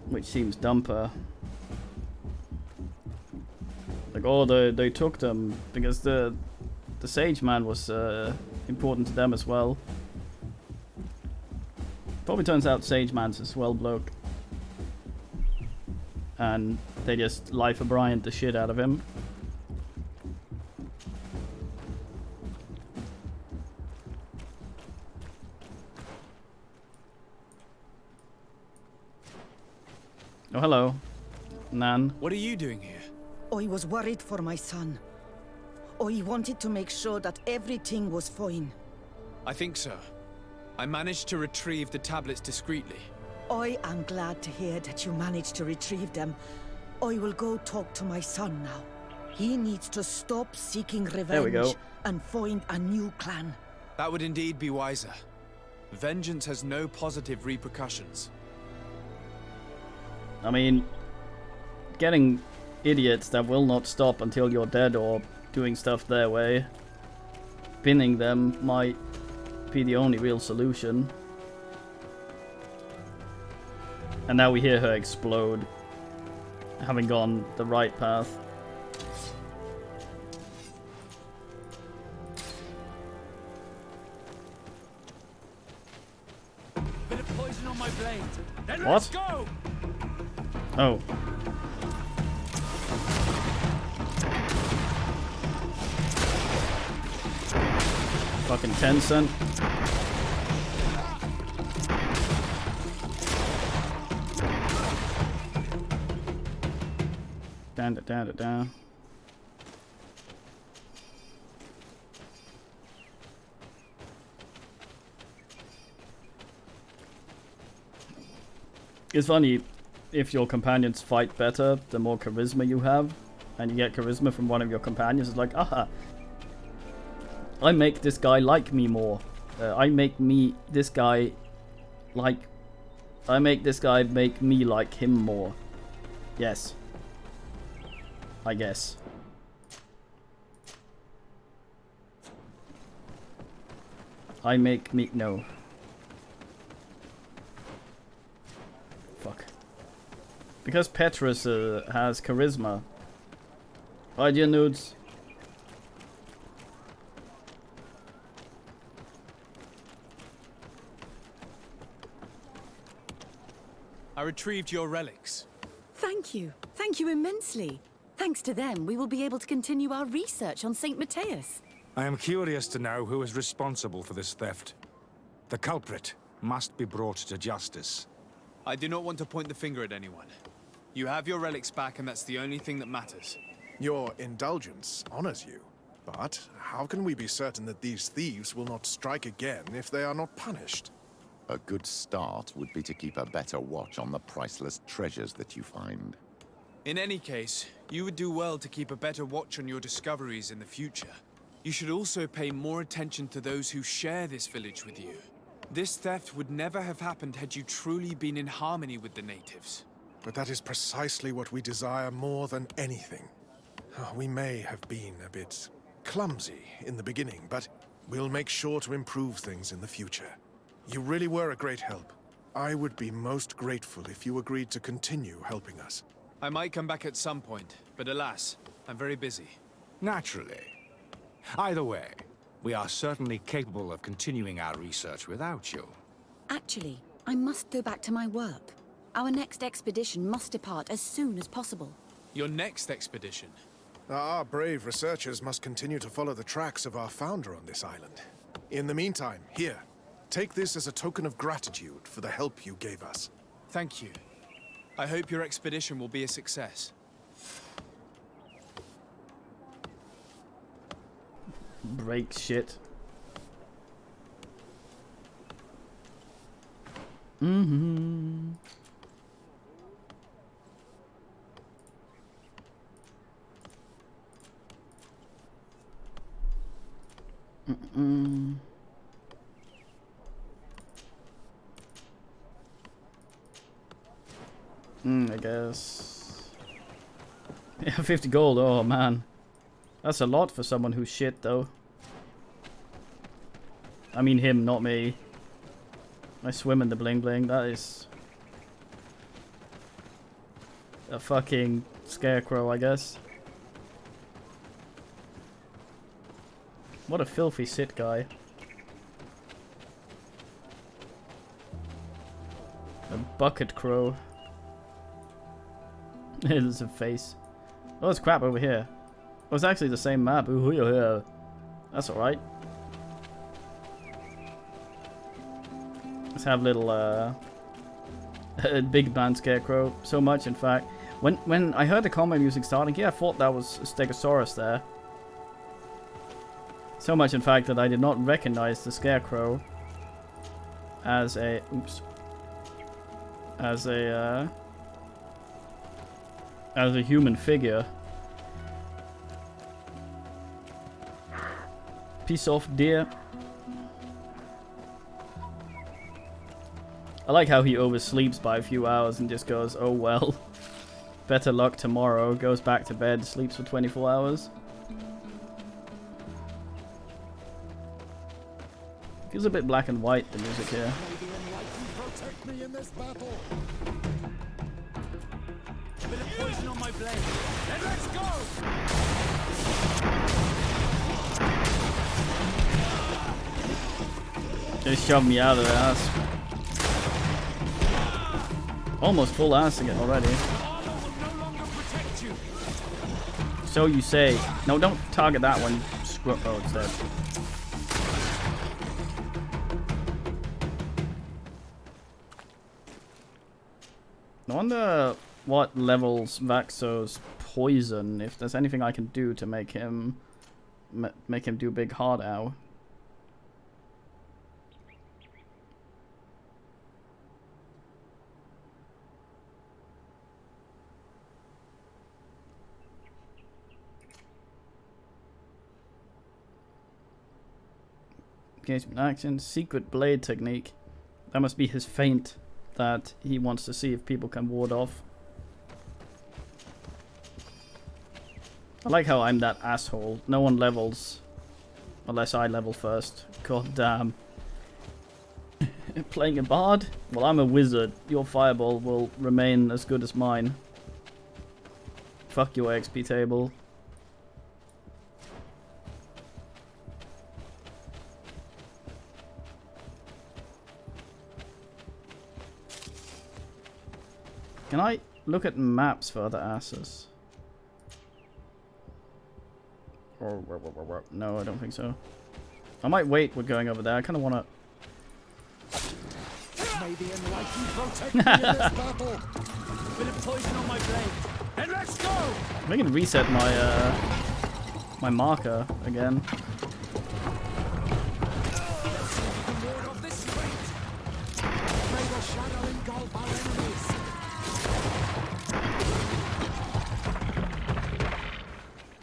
A: Which seems dumper. Like, oh, they took them because the Sage Man was important to them as well. Probably turns out Sage Man's a swell bloke. And they just Life O'Brien the shit out of him. Oh, hello, Nan.
F: What are you doing here?
J: I was worried for my son. I wanted to make sure that everything was fine.
F: I think so. I managed to retrieve the tablets discreetly.
J: I am glad to hear that you managed to retrieve them. I will go talk to my son now. He needs to stop seeking revenge
A: There we go.
J: and find a new clan.
F: That would indeed be wiser. Vengeance has no positive repercussions.
A: I mean, getting idiots that will not stop until you're dead or doing stuff their way, pinning them might be the only real solution. And now we hear her explode, having gone the right path.
D: Bit of poison on my blade. Then
A: What?
D: let's go!
A: Oh. Fucking Tencent. Down. It's funny, if your companions fight better, the more charisma you have, and you get charisma from one of your companions, it's like, aha, I make this guy like me more. I make this guy make me like him more. Yes. I guess. No. Fuck. Because Petrus has charisma. Right, you nudes.
F: I retrieved your relics.
E: Thank you. Thank you immensely. Thanks to them, we will be able to continue our research on St. Matthias.
B: I am curious to know who is responsible for this theft. The culprit must be brought to justice.
F: I do not want to point the finger at anyone. You have your relics back, and that's the only thing that matters.
C: Your indulgence honors you. But how can we be certain that these thieves will not strike again if they are not punished?
G: A good start would be to keep a better watch on the priceless treasures that you find.
F: In any case, you would do well to keep a better watch on your discoveries in the future. You should also pay more attention to those who share this village with you. This theft would never have happened had you truly been in harmony with the natives.
C: But that is precisely what we desire more than anything. We may have been a bit clumsy in the beginning, but we'll make sure to improve things in the future. You really were a great help. I would be most grateful if you agreed to continue helping us.
F: I might come back at some point, but alas, I'm very busy.
B: Naturally. Either way, we are certainly capable of continuing our research without you.
E: Actually, I must go back to my work. Our next expedition must depart as soon as possible.
F: Your next expedition?
C: Our brave researchers must continue to follow the tracks of our founder on this island. In the meantime, here, take this as a token of gratitude for the help you gave us.
F: Thank you. I hope your expedition will be a success.
A: Break shit. Mm-hmm. Mm-mm. I guess. Yeah, 50 gold. Oh man, that's a lot for someone who's shit, though. I mean him, not me. I swim in the bling bling. That is a fucking scarecrow, I guess. What a filthy sit guy. A bucket crow. There's a face. Oh, there's crap over here. Oh, it's actually the same map. Ooh, yeah. That's alright. Let's have little, big man scarecrow. So much, in fact. When I heard the combat music starting, yeah, I thought that was a Stegosaurus there. So much, in fact, that I did not recognize the scarecrow as a... Oops. As a human figure. Piece off, dear. I like how he oversleeps by a few hours and just goes, oh well. Better luck tomorrow. Goes back to bed, sleeps for 24 hours. Feels a bit black and white, the music here.
L: Protect me in this battle.
D: A bit of poison on my blade.
L: Then let's go!
A: Just shoved me out of the ass. Almost full ass again already. So you say. No, don't target that one. Screw. Oh, it's dead. I wonder what levels Vaxo's poison, if there's anything I can do to make him do big hard ow. Engagement action. Secret blade technique. That must be his feint that he wants to see if people can ward off. I like how I'm that asshole. No one levels unless I level first. God damn. Playing a bard? Well, I'm a wizard. Your fireball will remain as good as mine. Fuck your XP table. Can I look at maps for other asses? No, I don't think so. I might wait with going over there. I kind of want to...
L: May the enlightened protect me in this battle.
D: Bit of poison on my blade.
L: And let's go!
A: I can reset my my marker again.
L: Ward off this fate. May the shadow engulf our enemies.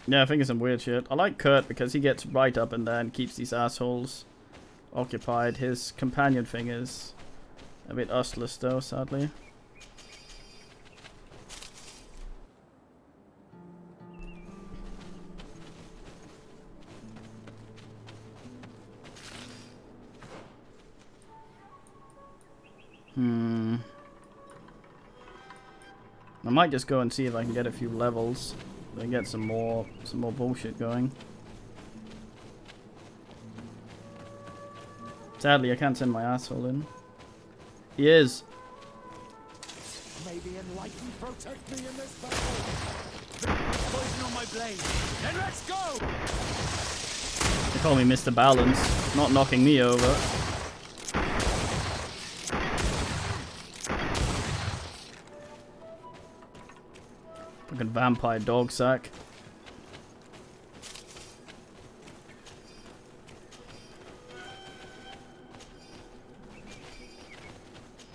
A: Yeah, I think it's some weird shit. I like Kurt because he gets right up in there and keeps these assholes occupied. His companion thing is a bit useless though, sadly. I might just go and see if I can get a few levels. Then get some more bullshit going. Sadly, I can't send my asshole in. He is.
L: May the enlightened protect me in this battle.
D: Poison on my blade.
L: And let's go!
A: They call me Mr. Balance, not knocking me over. Fucking vampire dog sack.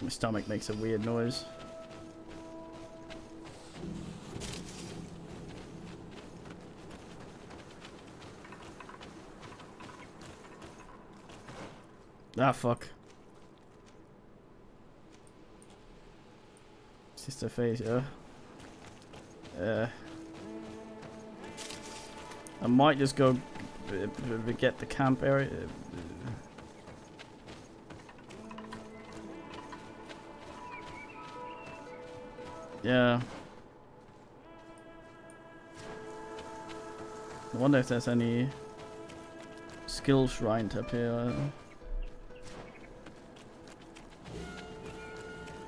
A: My stomach makes a weird noise. Ah, fuck. Sister face, yeah. I might just go get the camp area. Yeah. I wonder if there's any skill shrines up here.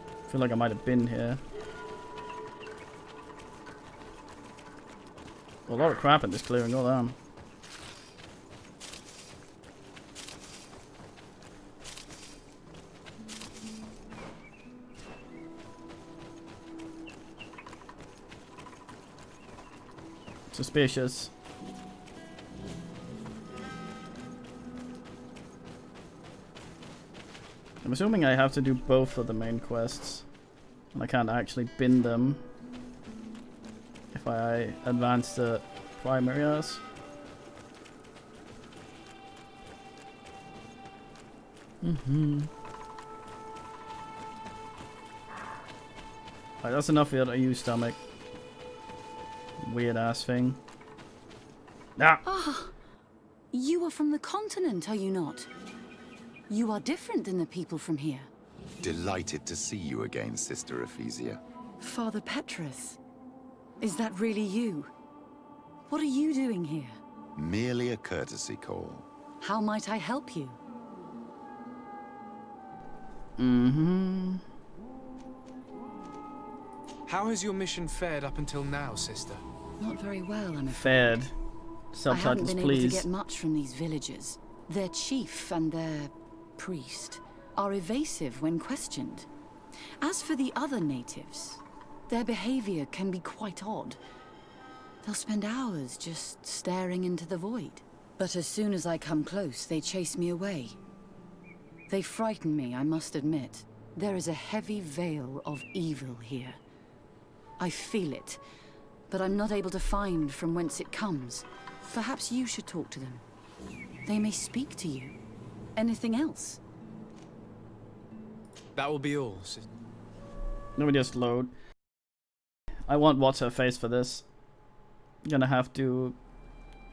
A: I feel like I might have been here. A lot of crap in this clearing, go down. Suspicious. I'm assuming I have to do both of the main quests. And I can't actually bin them if I advance the primary ass. Alright, that's enough for you, stomach. Weird ass thing. Ah!
E: Ah, you are from the continent, are you not? You are different than the people from here.
G: Delighted to see you again, Sister Ephesia.
E: Father Petrus, is that really you? What are you doing here?
G: Merely a courtesy call.
E: How might I help you?
F: How has your mission fared up until now, sister?
E: Not very well, I'm afraid.
A: Fared.
E: I haven't
A: Subtitles,
E: been
A: please.
E: able to get much from these villagers. Their chief and their priest are evasive when questioned. As for the other natives, their behavior can be quite odd. They'll spend hours just staring into the void. But as soon as I come close, they chase me away. They frighten me, I must admit. There is a heavy veil of evil here. I feel it, but I'm not able to find from whence it comes. Perhaps you should talk to them. They may speak to you. Anything else?
F: That will be all, sister.
A: Let me just load. I want what's her face for this. Gonna have to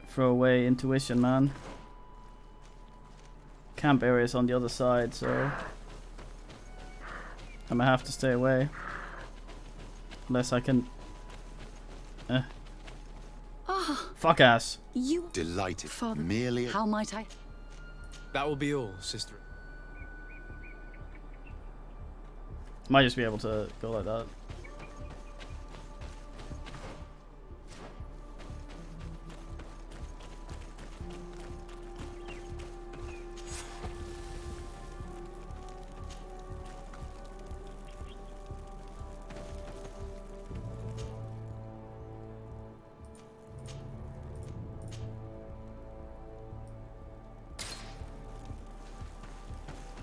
A: throw away intuition, man. Camp area's on the other side, so I'm gonna have to stay away. Unless I can. Fuck ass.
E: You
G: Delighted.
E: Father,
G: Merely.
E: how might I?
F: That will be all, sister.
A: Might just be able to go like that.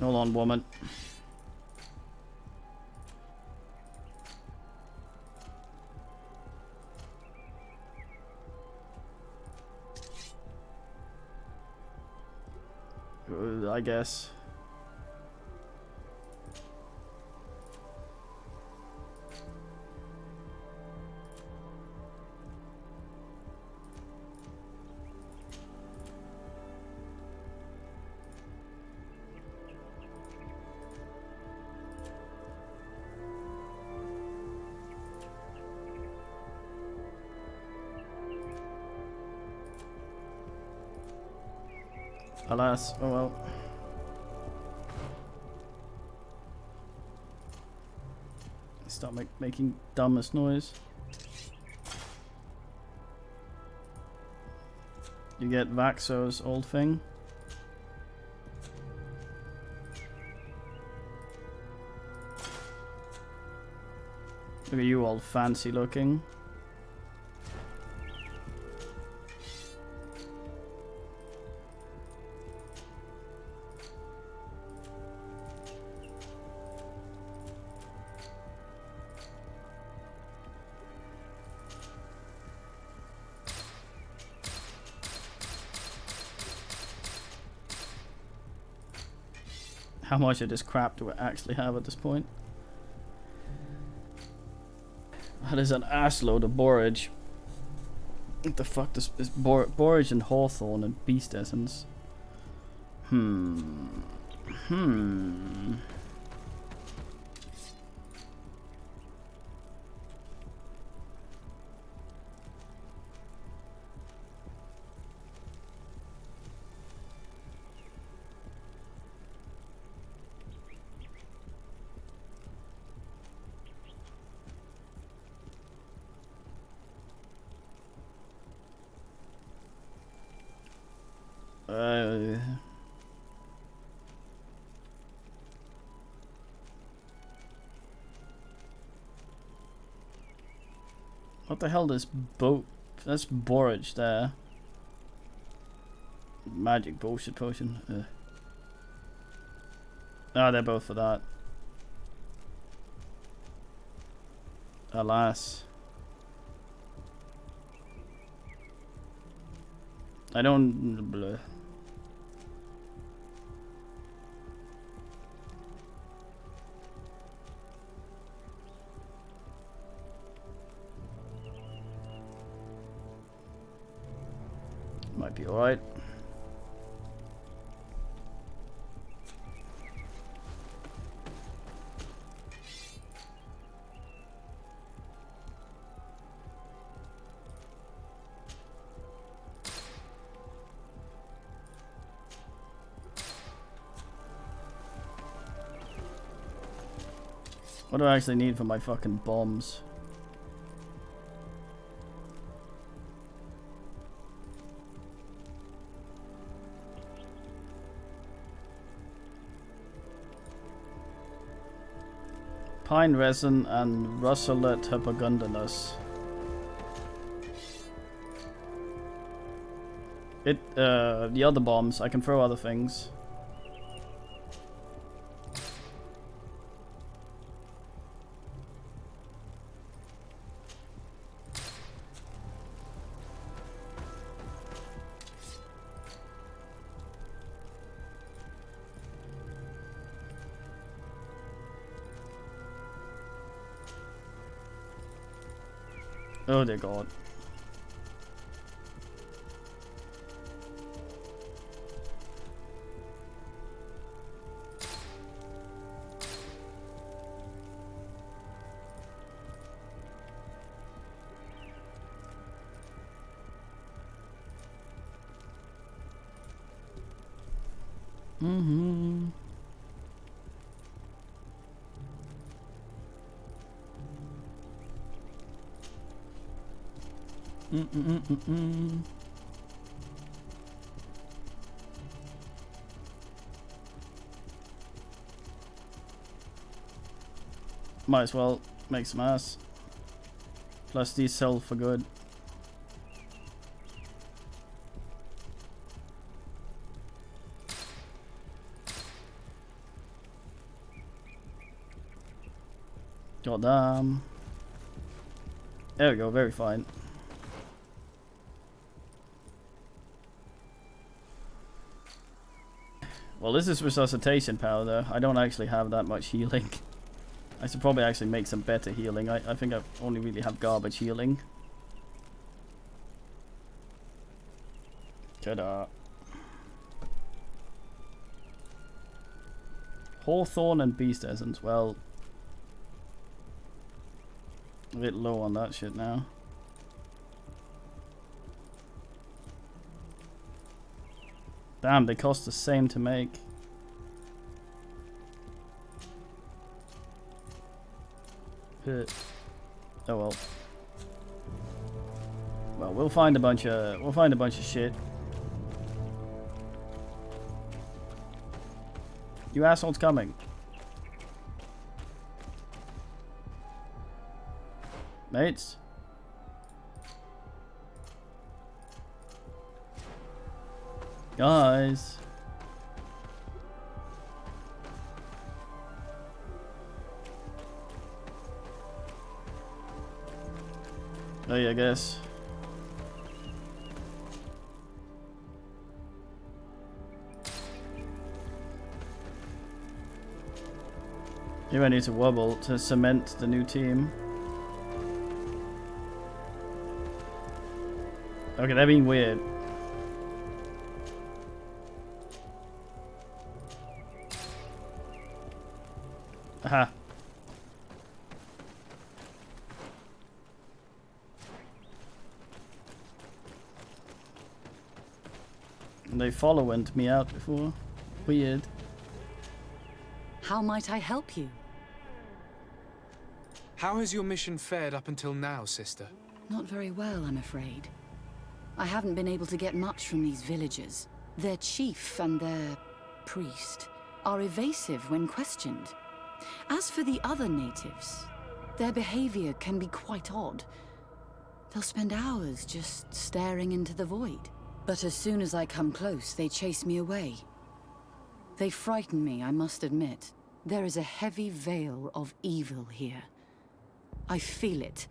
A: Hold on, woman. I guess. Alas, oh well. Stop making dumbest noise. You get Vaxo's old thing. Look at you all fancy looking. How much of this crap do I actually have at this point? That is an assload of borage. What the fuck is borage and hawthorn and beast essence? What the hell is boat? That's borage there. Magic bullshit potion. Ah, they're both for that. Alas. I don't. Bleh. Might be alright. What do I actually need for my fucking bombs? Pine resin and Russellet hypogundinus. The other bombs, I can throw other things. Oh dear god. Mm-hmm. Mm-mm-mm-mm-mm. Might as well make some ass. Plus these sell for good. Goddamn. There we go, very fine. Well, this is resuscitation powder. I don't actually have that much healing. I should probably actually make some better healing. I think I only really have garbage healing. Ta-da. Hawthorn and Beast Essence. Well, a bit low on that shit now. Damn, they cost the same to make. Oh well. Well, we'll find a bunch of shit. You assholes coming. Mates? Guys. Oh yeah, I guess. Here I need to wobble to cement the new team. Okay, they're being weird. Aha. And they followed me out before. Weird.
E: How might I help you?
F: How has your mission fared up until now, sister?
E: Not very well, I'm afraid. I haven't been able to get much from these villagers. Their chief and their priest are evasive when questioned. As for the other natives, their behavior can be quite odd. They'll spend hours just staring into the void. But as soon as I come close, they chase me away. They frighten me, I must admit. There is a heavy veil of evil here. I feel it,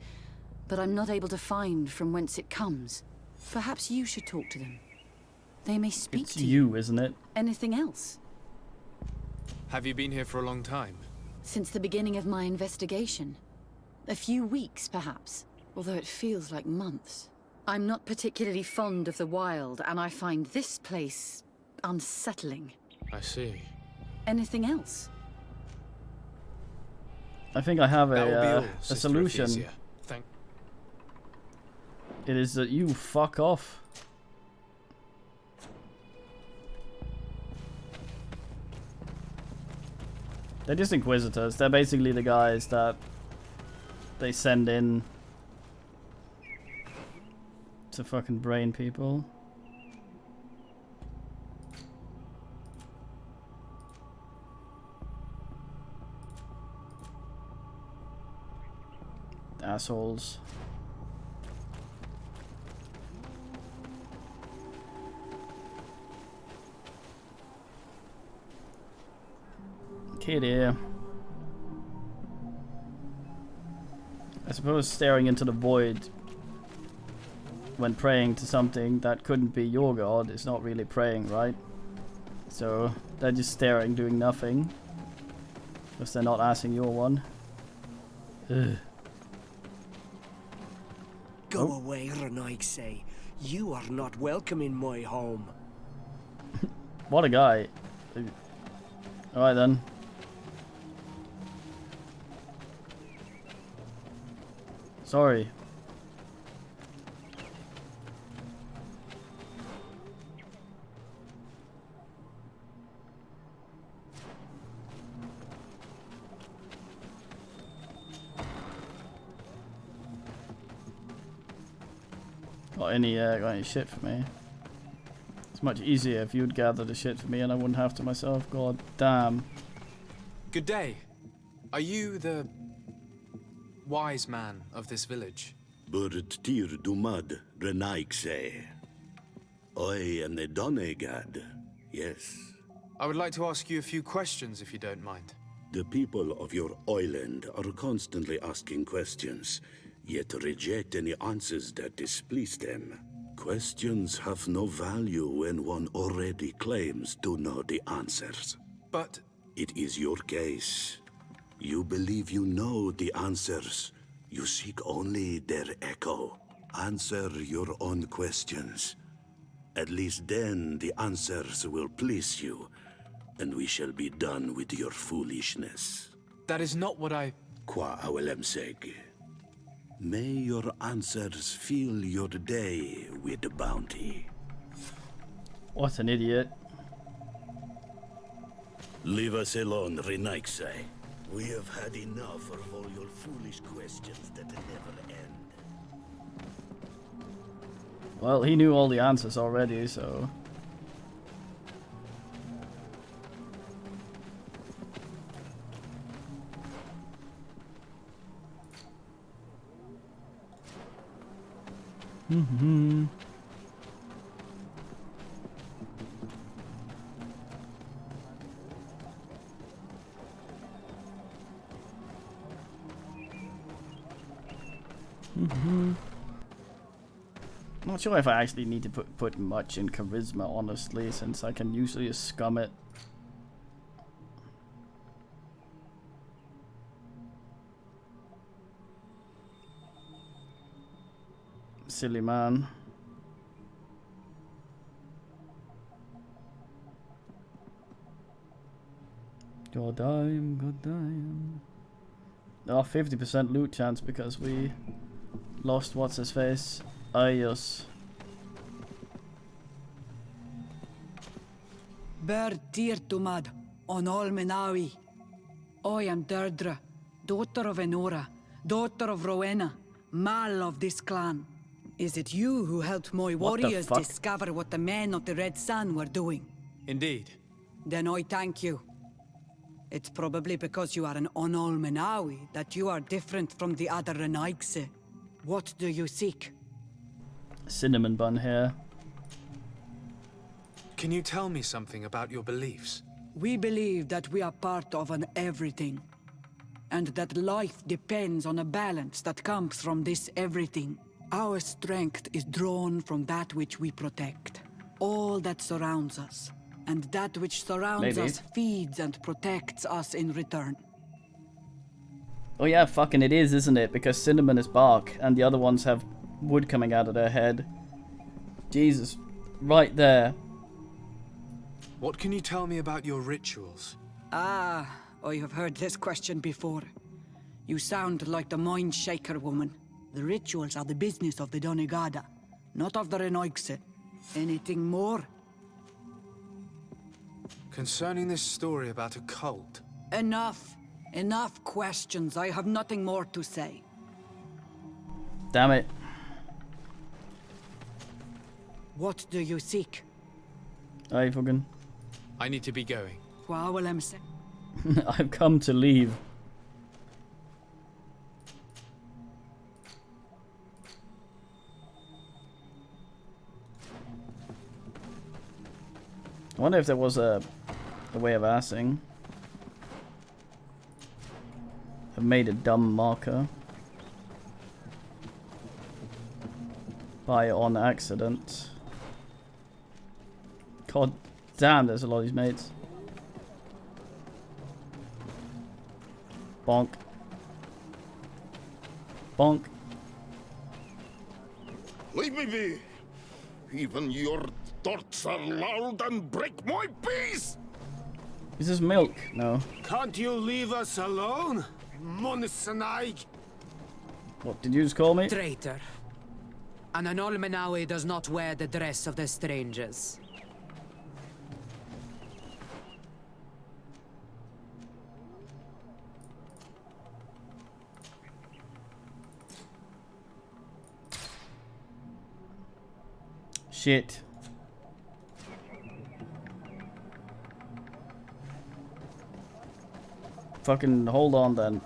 E: but I'm not able to find from whence it comes. Perhaps you should talk to them. They may speak to you.
A: It's you, isn't it?
E: Anything else?
F: Have you been here for a long time?
E: Since the beginning of my investigation. A few weeks, perhaps, although it feels like months. I'm not particularly fond of the wild, and I find this place unsettling.
F: I see.
E: Anything else?
A: I think I have
F: That will be all,
A: a
F: Sister
A: solution.
F: Ephesia. Thank.
A: It is that you fuck off. They're just inquisitors. They're basically the guys that they send in to fucking brain people. Assholes. Okay, dear. I suppose staring into the void when praying to something that couldn't be your god is not really praying, right? So they're just staring, doing nothing. Because they're not asking your one. Ugh.
M: Go away, Renaigse. You are not welcome in my home.
A: What a guy. Alright then. Sorry. Got any shit for me? It's much easier if you'd gather the shit for me and I wouldn't have to myself. God damn.
F: Good day. Are you the wise man of this village?
I: Burt tir dumad Renaigse. I am the Donegad. Yes.
F: I would like to ask you a few questions if you don't mind.
I: The people of your island are constantly asking questions, yet reject any answers that displease them. Questions have no value when one already claims to know the answers.
F: But
I: it is your case. You believe you know the answers. You seek only their echo. Answer your own questions. At least then the answers will please you, and we shall be done with your foolishness.
F: that is not what I...
I: Qua awelemseg. May your answers fill your day with bounty.
A: What an idiot.
I: Leave us alone, Renaigse. We have had enough of all your foolish questions that never end.
A: Well, he knew all the answers already, so... Mm-hmm. Not sure if I actually need to put much in charisma, honestly, since I can usually just scum it. Silly man. God damn, god damn. Oh, 50% loot chance because we lost what's his face. Ayos.
J: Ber Tirtumad, on Olmenawi. I am Deirdre, daughter of Enora, daughter of Rowena, Mal of this clan. Is it you who helped my warriors discover what the men of the Red Sun were doing?
F: Indeed.
J: Then I thank you. It's probably because you are an Onolmenawi that you are different from the other Renaigse. What do you seek?
A: Cinnamon bun here.
F: Can you tell me something about your beliefs?
J: We believe that we are part of an everything, and that life depends on a balance that comes from this everything. Our strength is drawn from that which we protect, all that surrounds us, and that which surrounds us feeds and protects us in return.
A: Oh yeah, fucking it is, isn't it? Because cinnamon is bark, and the other ones have wood coming out of their head. Jesus, right there.
F: What can you tell me about your rituals?
J: Ah, I have heard this question before. You sound like the Mind Shaker woman. The rituals are the business of the Donegada, not of the Renaigse. Anything more?
F: Concerning this story about a cult.
J: Enough. Enough questions. I have nothing more to say.
A: Damn it.
J: What do you seek?
A: Aye, fucking.
F: I need to be going.
A: I've come to leave. I wonder if there was a way of asking. I've made a dumb marker. By on accident. God damn, there's a lot of these mates. Bonk. Bonk.
G: Leave me be! Even your thoughts are loud and break my peace!
A: Is this milk? No.
I: Can't you leave us alone? Monisanaig!
A: What did you just call me?
N: Traitor. An Anolmenawi does not wear the dress of the strangers.
A: Shit. Fucking hold on then.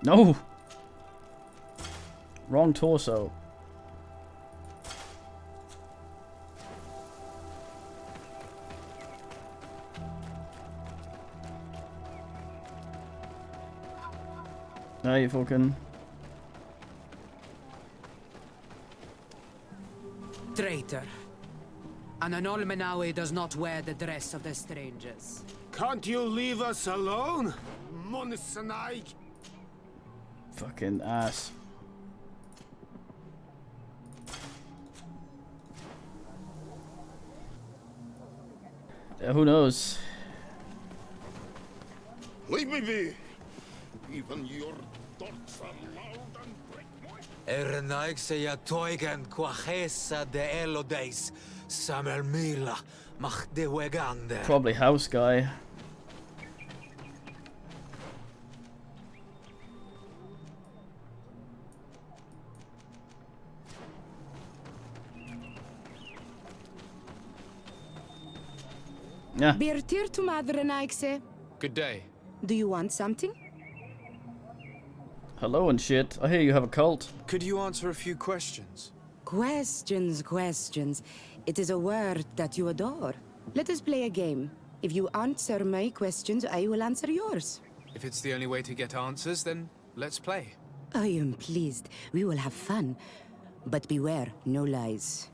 A: No! Wrong torso. Now you fucking...
N: Traitor. An Anolmenawi does not wear the dress of the strangers.
I: Can't you leave us alone? Monisanaig!
A: Fucking ass. Yeah, who knows?
G: Leave me be! Even your thoughts are loud and break my...
O: Ernaigse ja toigen quachesa de elodeis, Samuel Mila, mach de wegander.
A: Probably house guy. Yeah.
P: Birtir to Madre Naikse.
F: Good day.
P: Do you want something?
A: Hello and shit. I hear you have a cult.
F: Could you answer a few questions?
P: Questions, questions. It is a word that you adore. Let us play a game. If you answer my questions, I will answer yours.
F: If it's the only way to get answers, then let's play.
P: I am pleased. We will have fun. But beware, no lies.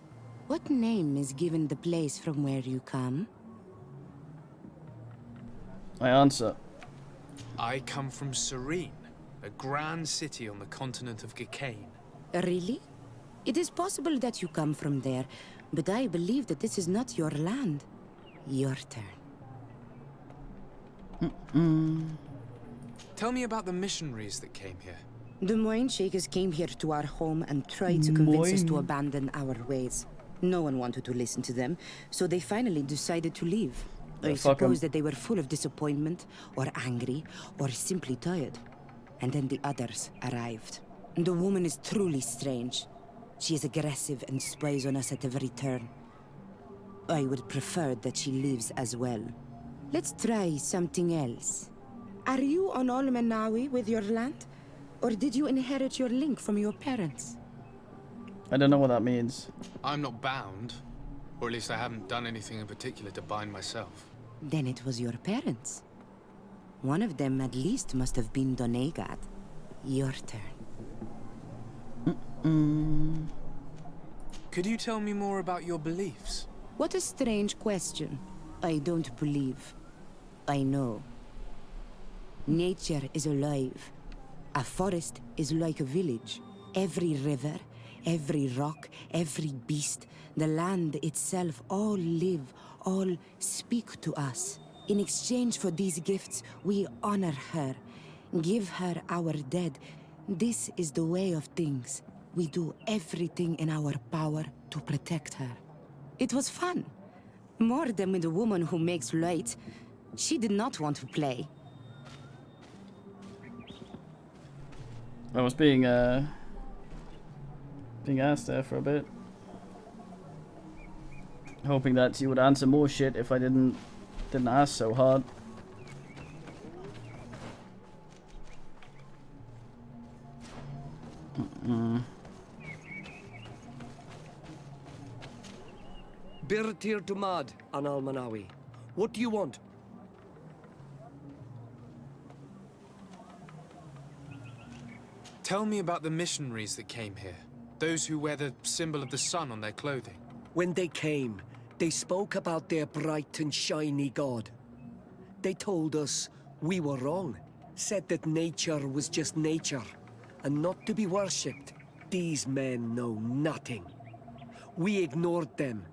P: What name is given the place from where you come?
A: I answer.
F: I come from Serene, a grand city on the continent of Gicane.
P: Really? It is possible that you come from there, but I believe that this is not your land. Your turn.
F: Tell me about the missionaries that came here.
P: The Moine Shakers came here to our home and tried to convince us to
A: Moine.
P: abandon our ways. No one wanted to listen to them, so they finally decided to leave. I
A: fuck 'em.
P: suppose that they were full of disappointment, or angry, or simply tired. And then the others arrived. The woman is truly strange. She is aggressive and spies on us at every turn. I would prefer that she leaves as well. Let's try something else. Are you on Olmenawi with your land? Or did you inherit your link from your parents?
A: I don't know what that means.
F: I'm not bound, or at least I haven't done anything in particular to bind myself.
P: Then it was your parents. One of them at least must have been Donegat. Your turn.
F: Could you tell me more about your beliefs?
P: What a strange question. I don't believe. I know. Nature is alive. A forest is like a village. Every river, every rock, every beast, the land itself, all live, all speak to us. In exchange for these gifts, we honor her, give her our dead. This is the way of things. We do everything in our power to protect her. It was fun. More than with the woman who makes light. She did not want to play.
A: I was being asked there for a bit. Hoping that you would answer more shit if I didn't ask so hard.
M: Birtir Dumad, an Almanawi. What do you want?
F: Tell me about the missionaries that came here. Those who wear the symbol of the sun on their clothing.
M: When they came, they spoke about their bright and shiny god. They told us we were wrong, said that nature was just nature, and not to be worshipped. These men know nothing. We ignored them.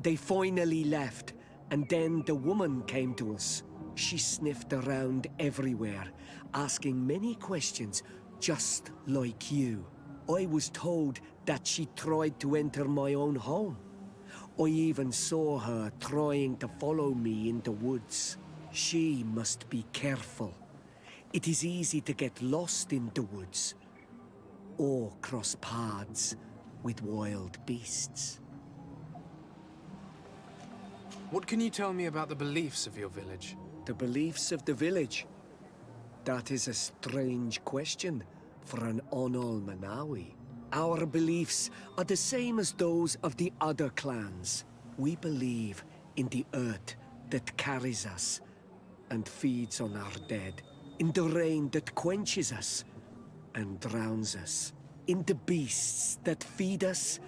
M: They finally left, and then the woman came to us. She sniffed around everywhere, asking many questions, just like you. I was told that she tried to enter my own home. I even saw her trying to follow me in the woods. She must be careful. It is easy to get lost in the woods, or cross paths with wild beasts.
F: What can you tell me about the beliefs of your village?
M: The beliefs of the village? That is a strange question for an Onol-Manawi. Our beliefs are the same as those of the other clans. We believe in the earth that carries us and feeds on our dead, in the rain that quenches us and drowns us, in the beasts that feed us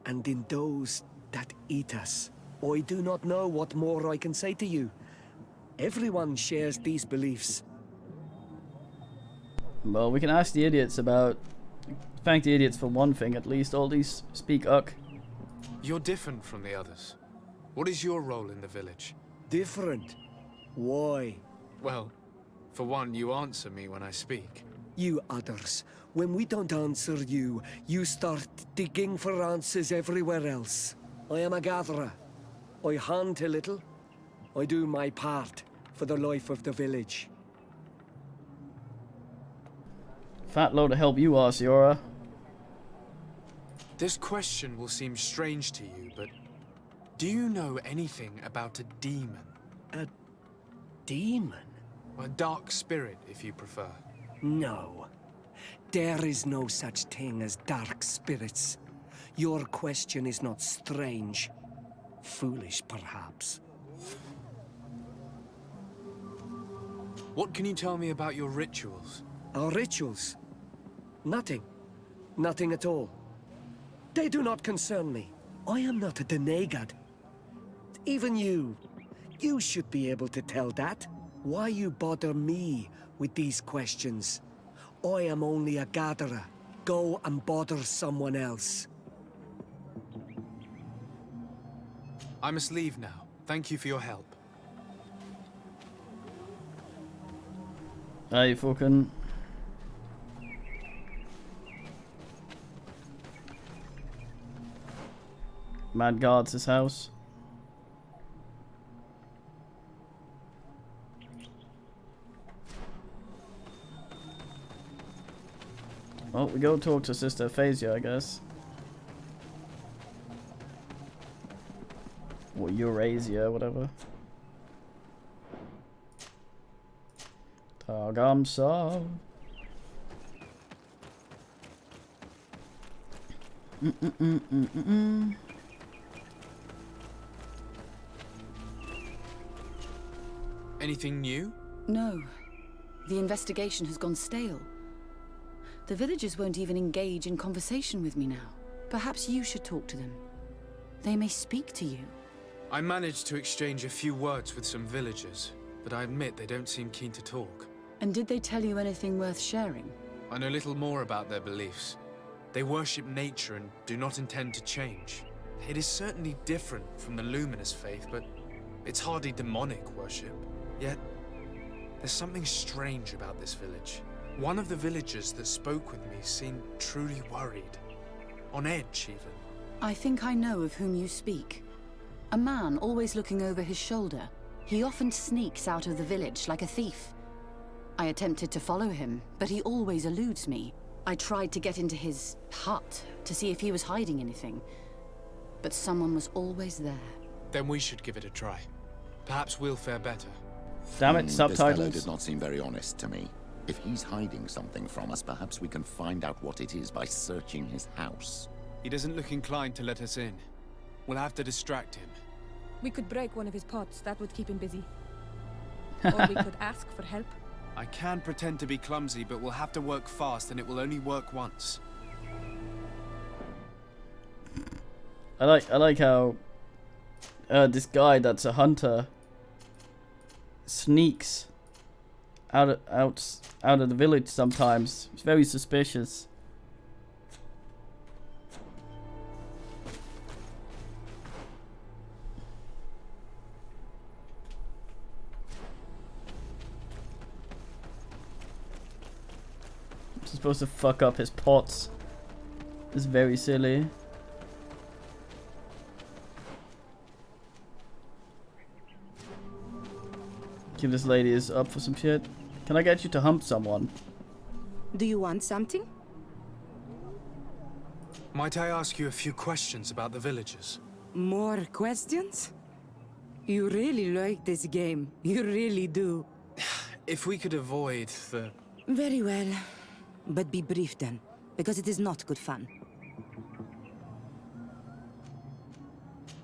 M: and in those that eat us. I do not know what more I can say to you. Everyone shares these beliefs.
A: Well, we can ask the idiots about... Thank the idiots for one thing, at least. All these speak Uk.
F: You're different from the others. What is your role in the village?
M: Different? Why?
F: Well, for one, you answer me when I speak.
M: You others, when we don't answer you, you start digging for answers everywhere else. I am a gatherer. I hunt a little. I do my part for the life of the village.
A: Fat load of help you are, Siora.
F: This question will seem strange to you, but do you know anything about a demon?
M: A demon?
F: A dark spirit, if you prefer.
M: No. There is no such thing as dark spirits. Your question is not strange. Foolish, perhaps.
F: What can you tell me about your rituals?
M: Our rituals? Nothing. Nothing at all. They do not concern me. I am not a Denegad. Even you should be able to tell that. Why you bother me with these questions? I am only a gatherer. Go and bother someone else.
F: I must leave now. Thank you for your help.
A: Hey, fucking... Mad guards his house. Well, we go talk to Sister Phasia, I guess. Or Eurasia, whatever. Tagamsa.
F: Anything new?
E: No. The investigation has gone stale. The villagers won't even engage in conversation with me now. Perhaps you should talk to them. They may speak to you.
F: I managed to exchange a few words with some villagers, but I admit they don't seem keen to talk.
E: And did they tell you anything worth sharing?
F: I know little more about their beliefs. They worship nature and do not intend to change. It is certainly different from the Luminous faith, but it's hardly demonic worship. Yet, there's something strange about this village. One of the villagers that spoke with me seemed truly worried. On edge, even.
E: I think I know of whom you speak. A man always looking over his shoulder. He often sneaks out of the village like a thief. I attempted to follow him, but he always eludes me. I tried to get into his hut to see if he was hiding anything, but someone was always there.
F: Then we should give it a try. Perhaps we'll fare better.
A: Damn it,
G: This fellow
A: subtitles.
G: did not seem very honest to me. If he's hiding something from us, perhaps we can find out what it is by searching his house.
F: He doesn't look inclined to let us in. We'll have to distract him.
Q: We could break one of his pots. That would keep him busy. Or we could ask for help.
F: I can pretend to be clumsy, but we'll have to work fast, and it will only work once.
A: I like how this guy that's a hunter sneaks out of the village sometimes. It's very suspicious. I'm supposed to fuck up his pots. It's very silly. If this lady is up for some shit. Can I get you to hump someone?
P: Do you want something?
F: Might I ask you a few questions about the villagers?
P: More questions? You really like this game. You really do.
F: If we could avoid the...
P: Very well. But be brief then, because it is not good fun.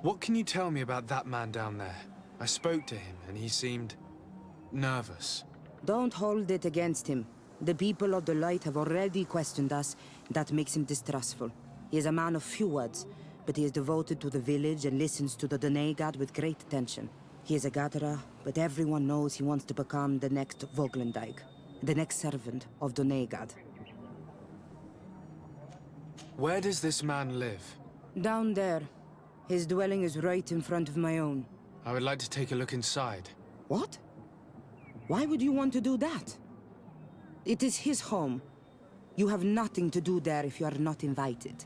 F: What can you tell me about that man down there? I spoke to him, and he seemed... nervous.
P: Don't hold it against him. The people of the light have already questioned us. That makes him distrustful. He is a man of few words, but he is devoted to the village and listens to the Donegad with great attention. He is a gatherer, but everyone knows he wants to become the next Voglendijk, the next servant of Donegad.
F: Where does this man live?
P: Down there. His dwelling is right in front of my own.
F: I would like to take a look inside.
P: What? Why would you want to do that? It is his home. You have nothing to do there if you are not invited.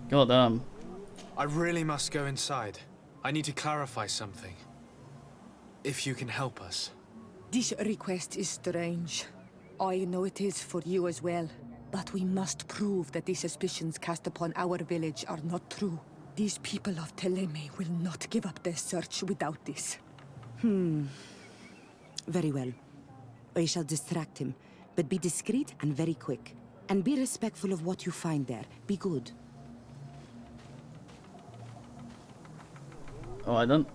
A: God damn.
F: I really must go inside. I need to clarify something. If you can help us.
Q: This request is strange. I know it is for you as well. But we must prove that the suspicions cast upon our village are not true. These people of Teleme will not give up their search without this.
P: Very well. I shall distract him, but be discreet and very quick. And be respectful of what you find there. Be good.
A: Oh, I don't.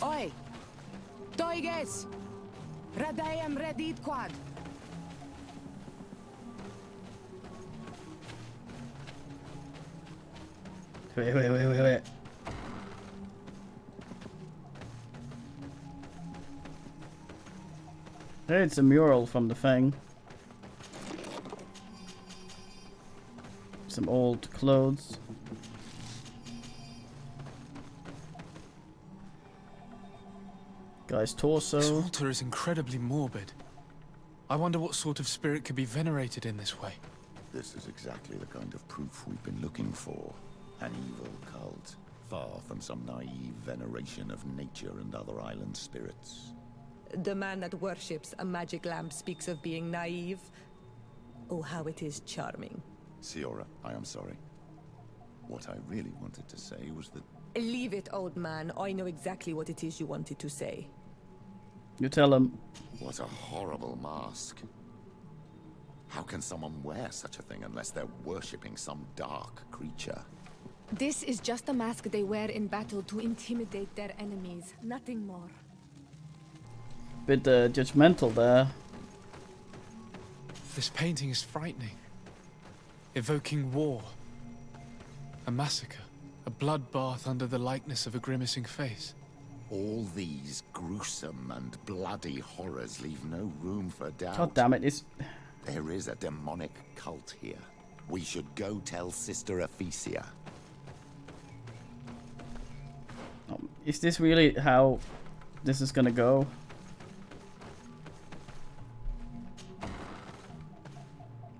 P: Oi! Toiges! Radayam Redid Quad!
A: Wait. Hey, it's a mural from the thing. Some old clothes. Guy's torso.
F: This altar is incredibly morbid. I wonder what sort of spirit could be venerated in this way.
G: This is exactly the kind of proof we've been looking for. An evil cult, far from some naive veneration of nature and other island spirits.
Q: The man that worships a magic lamp speaks of being naive. Oh, how it is charming.
G: Siora, I am sorry. What I really wanted to say was that...
Q: Leave it, old man. I know exactly what it is you wanted to say.
A: You tell him.
G: What a horrible mask. How can someone wear such a thing unless they're worshipping some dark creature?
Q: This is just a mask they wear in battle to intimidate their enemies. Nothing more.
A: Bit judgmental there.
F: This painting is frightening. Evoking war. A massacre. A bloodbath under the likeness of a grimacing face.
G: All these gruesome and bloody horrors leave no room for doubt.
A: God damn it, it's...
G: There is a demonic cult here. We should go tell Sister Ephesia.
A: Is this really how this is gonna go?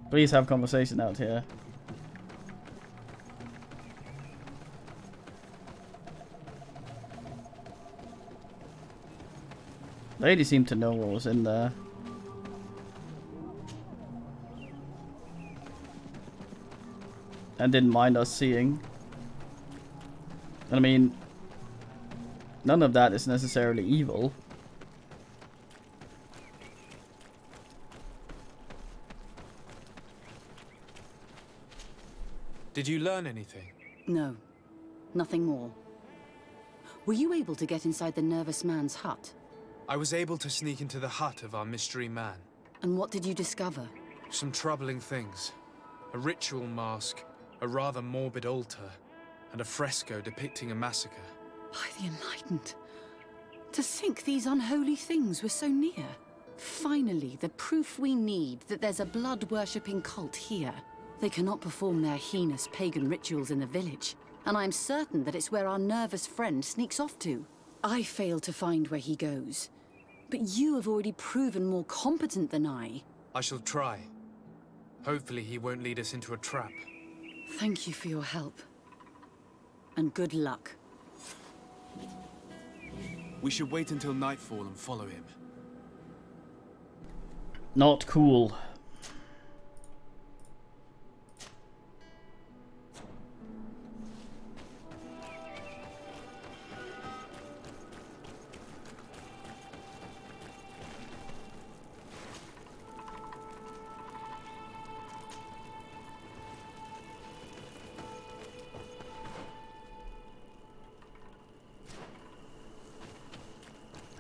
A: Please have conversation out here. Lady seemed to know what was in there. And didn't mind us seeing. I mean, none of that is necessarily evil.
F: Did you learn anything?
E: No, nothing more. Were you able to get inside the nervous man's hut?
F: I was able to sneak into the hut of our mystery man.
E: And what did you discover?
F: Some troubling things. A ritual mask, a rather morbid altar, and a fresco depicting a massacre.
E: By the Enlightened. To think these unholy things were so near. Finally, the proof we need that there's a blood-worshipping cult here. They cannot perform their heinous pagan rituals in the village, and I'm certain that it's where our nervous friend sneaks off to. I failed to find where he goes, but you have already proven more competent than I.
F: I shall try. Hopefully he won't lead us into a trap.
E: Thank you for your help. And good luck.
F: We should wait until nightfall and follow him.
A: Not cool.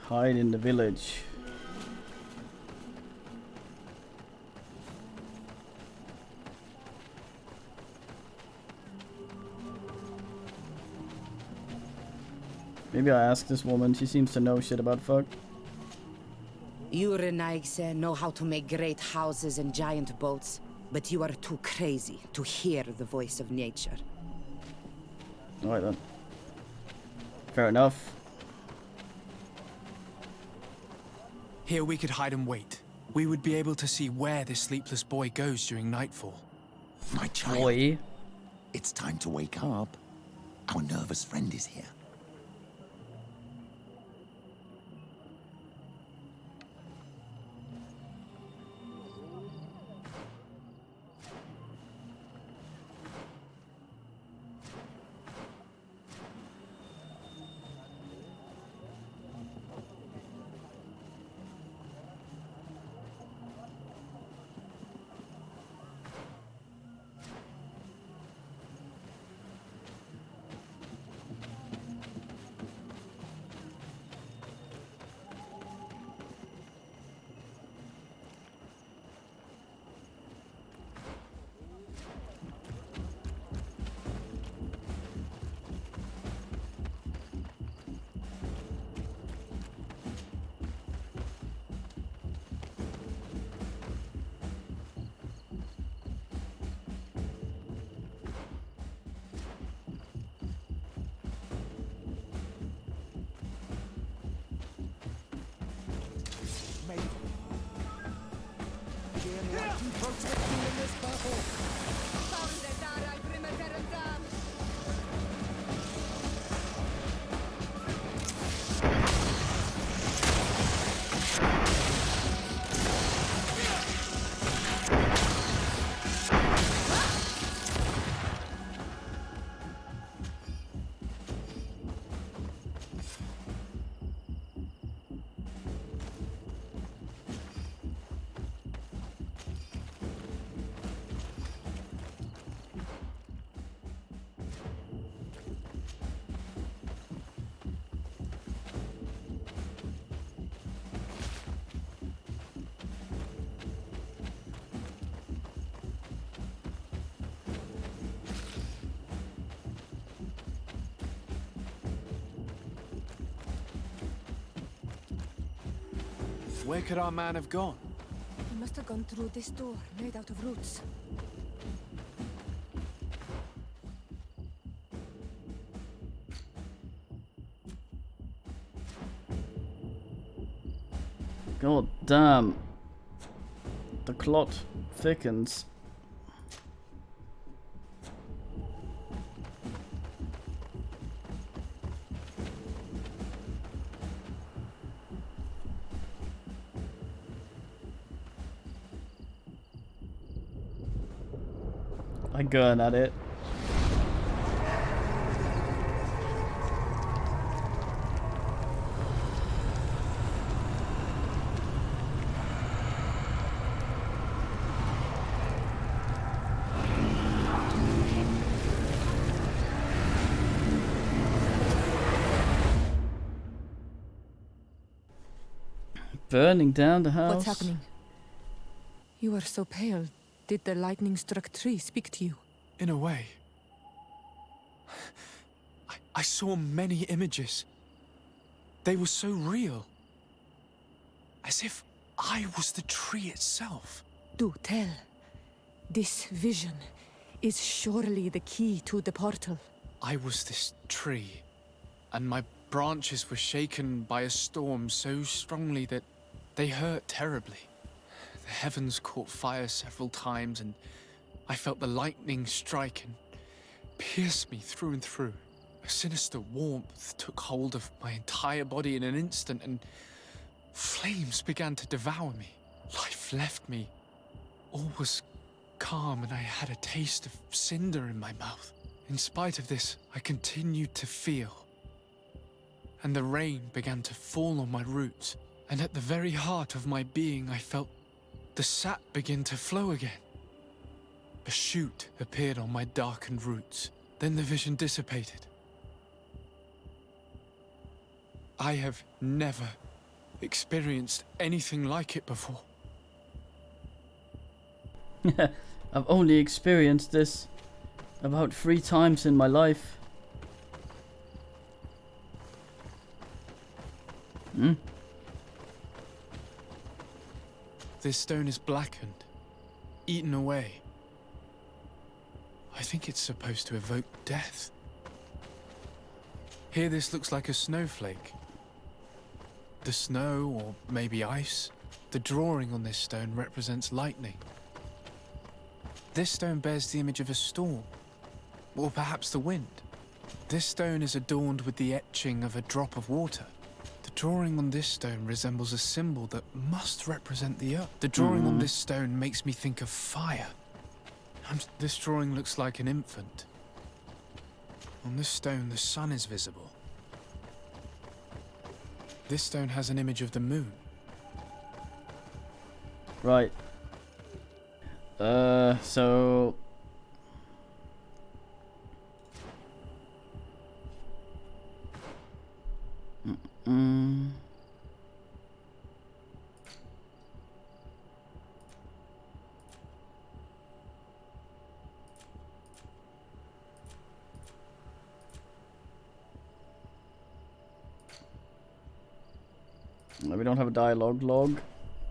A: Hide in the village. Maybe I ask this woman, she seems to know shit about fuck.
P: You Renaigse know how to make great houses and giant boats, but you are too crazy to hear the voice of nature.
A: Alright then. Fair enough.
F: Here we could hide and wait. We would be able to see where this sleepless boy goes during nightfall.
G: My child.
A: Boy.
G: It's time to wake up. Our nervous friend is here.
F: Where could our man have gone?
Q: He must have gone through this door, made out of roots.
A: God damn. The clot thickens. I gun at it. burning down the house.
Q: What's happening? You are so pale. Did the lightning-struck tree speak to you?
F: In a way. I saw many images. They were so real. As if I was the tree itself.
Q: Do tell. This vision is surely the key to the portal.
F: I was this tree, and my branches were shaken by a storm so strongly that they hurt terribly. The heavens caught fire several times, and I felt the lightning strike and pierce me through and through. A sinister warmth took hold of my entire body in an instant, and flames began to devour me. Life left me. All was calm, and I had a taste of cinder in my mouth. In spite of this, I continued to feel. And the rain began to fall on my roots, and at the very heart of my being, I felt the sap begin to flow again. A shoot appeared on my darkened roots. Then the vision dissipated. I have never experienced anything like it before.
A: I've only experienced this about 3 times in my life. Hmm?
F: This stone is blackened, eaten away. I think it's supposed to evoke death. Here this looks like a snowflake. The snow, or maybe ice. The drawing on this stone represents lightning. This stone bears the image of a storm, or perhaps the wind. This stone is adorned with the etching of a drop of water. The drawing on this stone resembles a symbol that must represent the earth. The drawing on this stone makes me think of fire. This drawing looks like an infant. On this stone, the sun is visible. This stone has an image of the moon.
A: Right. So... We don't have a dialogue log.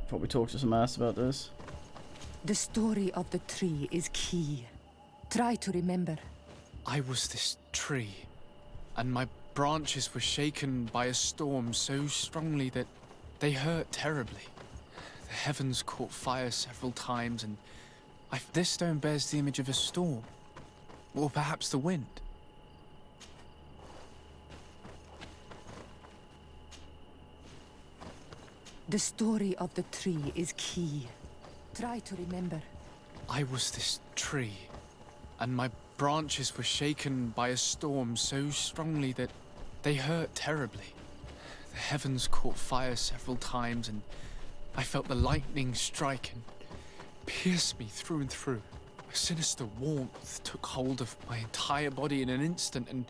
A: Probably talk to some ass about this.
Q: The story of the tree is key. Try to remember.
F: I was this tree, and my branches were shaken by a storm so strongly that they hurt terribly. The heavens caught fire several times, and this stone bears the image of a storm, or perhaps the wind.
Q: The story of the tree is key. Try to remember.
F: I was this tree, and my branches were shaken by a storm so strongly that they hurt terribly. The heavens caught fire several times, and I felt the lightning strike and pierce me through and through. A sinister warmth took hold of my entire body in an instant, and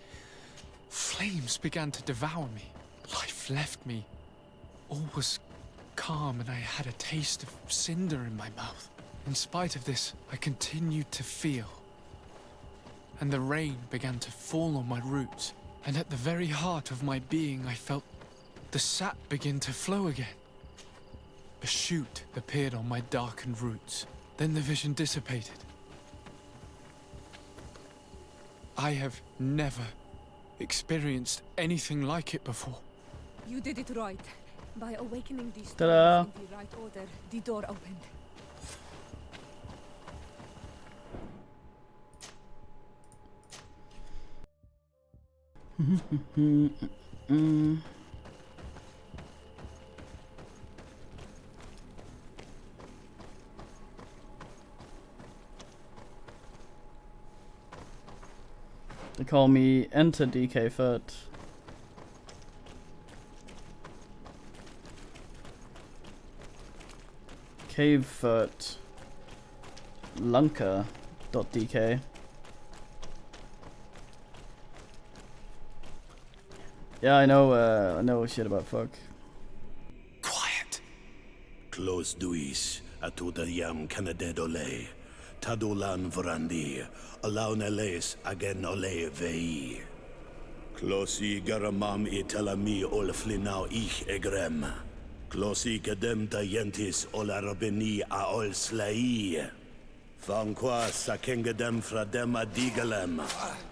F: flames began to devour me. Life left me. All was calm, and I had a taste of cinder in my mouth. In spite of this, I continued to feel. And the rain began to fall on my roots, and at the very heart of my being, I felt the sap begin to flow again. A shoot appeared on my darkened roots. Then the vision dissipated. I have never experienced anything like it before.
Q: You did it right. By awakening these
A: Ta-da.
Q: stones in the right order, the door opened.
A: They call me Enter DK Foot. Cavefoot Lunker.dk. Yeah, I know shit about fuck.
F: Quiet.
I: Close duis, atuda yam canadedole. Tadulan vrandi, alaun eles agen ole vei. Closi garamam itelami olflinau ich egrem. Closi gedem tayentis olarabeni a ol slai. Vanqua sakengedem fradem adigalem.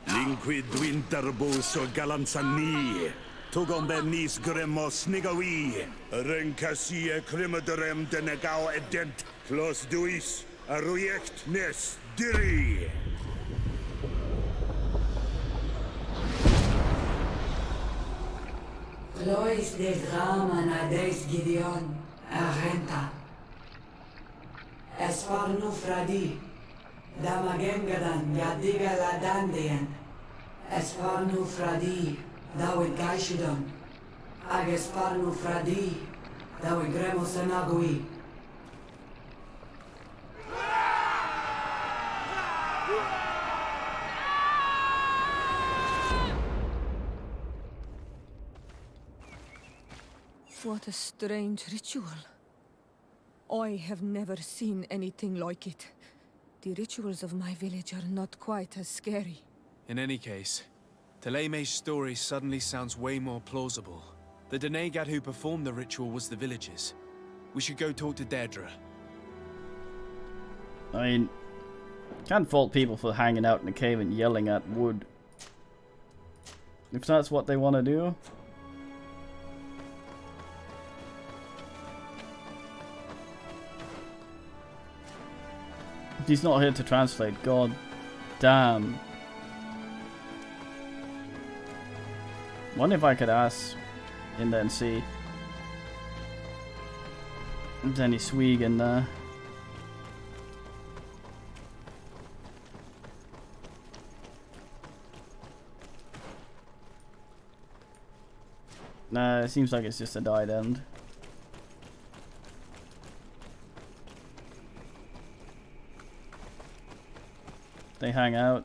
I: Linquid winterbus o galanzani. Tugombenis gremos nigawi. Rencasie crimaderem denegao edent. Clos duis, arruiect nes diri.
R: Lois des drama na des Gideon, arrenta. Esparnu fradi, damagengadan yadiga la dandian. Esparnu fradi, dawe gaishidon. Ag esparnu fradi, dawe gremo senagui.
Q: What a strange ritual. I have never seen anything like it. The rituals of my village are not quite as scary.
F: In any case, Teleme's story suddenly sounds way more plausible. The Denegat who performed the ritual was the villagers. We should go talk to Deirdre.
A: I mean, can't fault people for hanging out in a cave and yelling at wood. If that's what they want to do. He's not here to translate, god damn. Wonder if I could ask in there and see if there's any swig in there. Nah, it seems like it's just a died end. They hang out.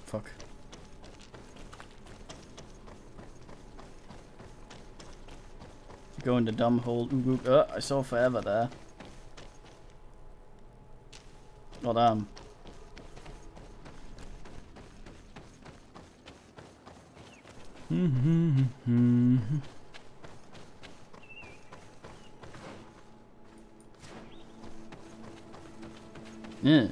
A: Fuck. Go into dumb hole. I saw forever there. Oh damn. Yeah.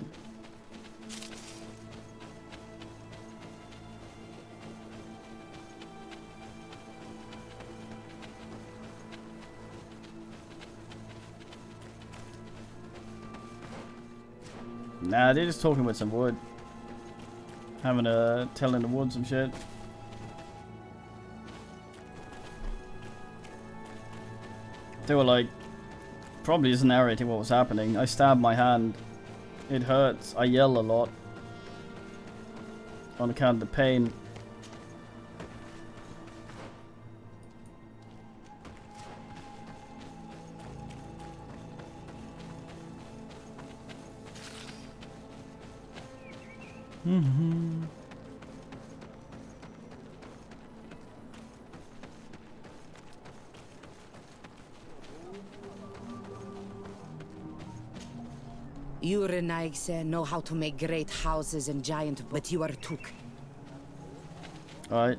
A: Nah, they're just talking with some wood. Having a telling the wood some shit. They were like, probably just narrating what was happening. I stabbed my hand. It hurts. I yell a lot. On account of the pain.
P: You Renaigse know how to make great houses and giant, but you are took.
A: Alright.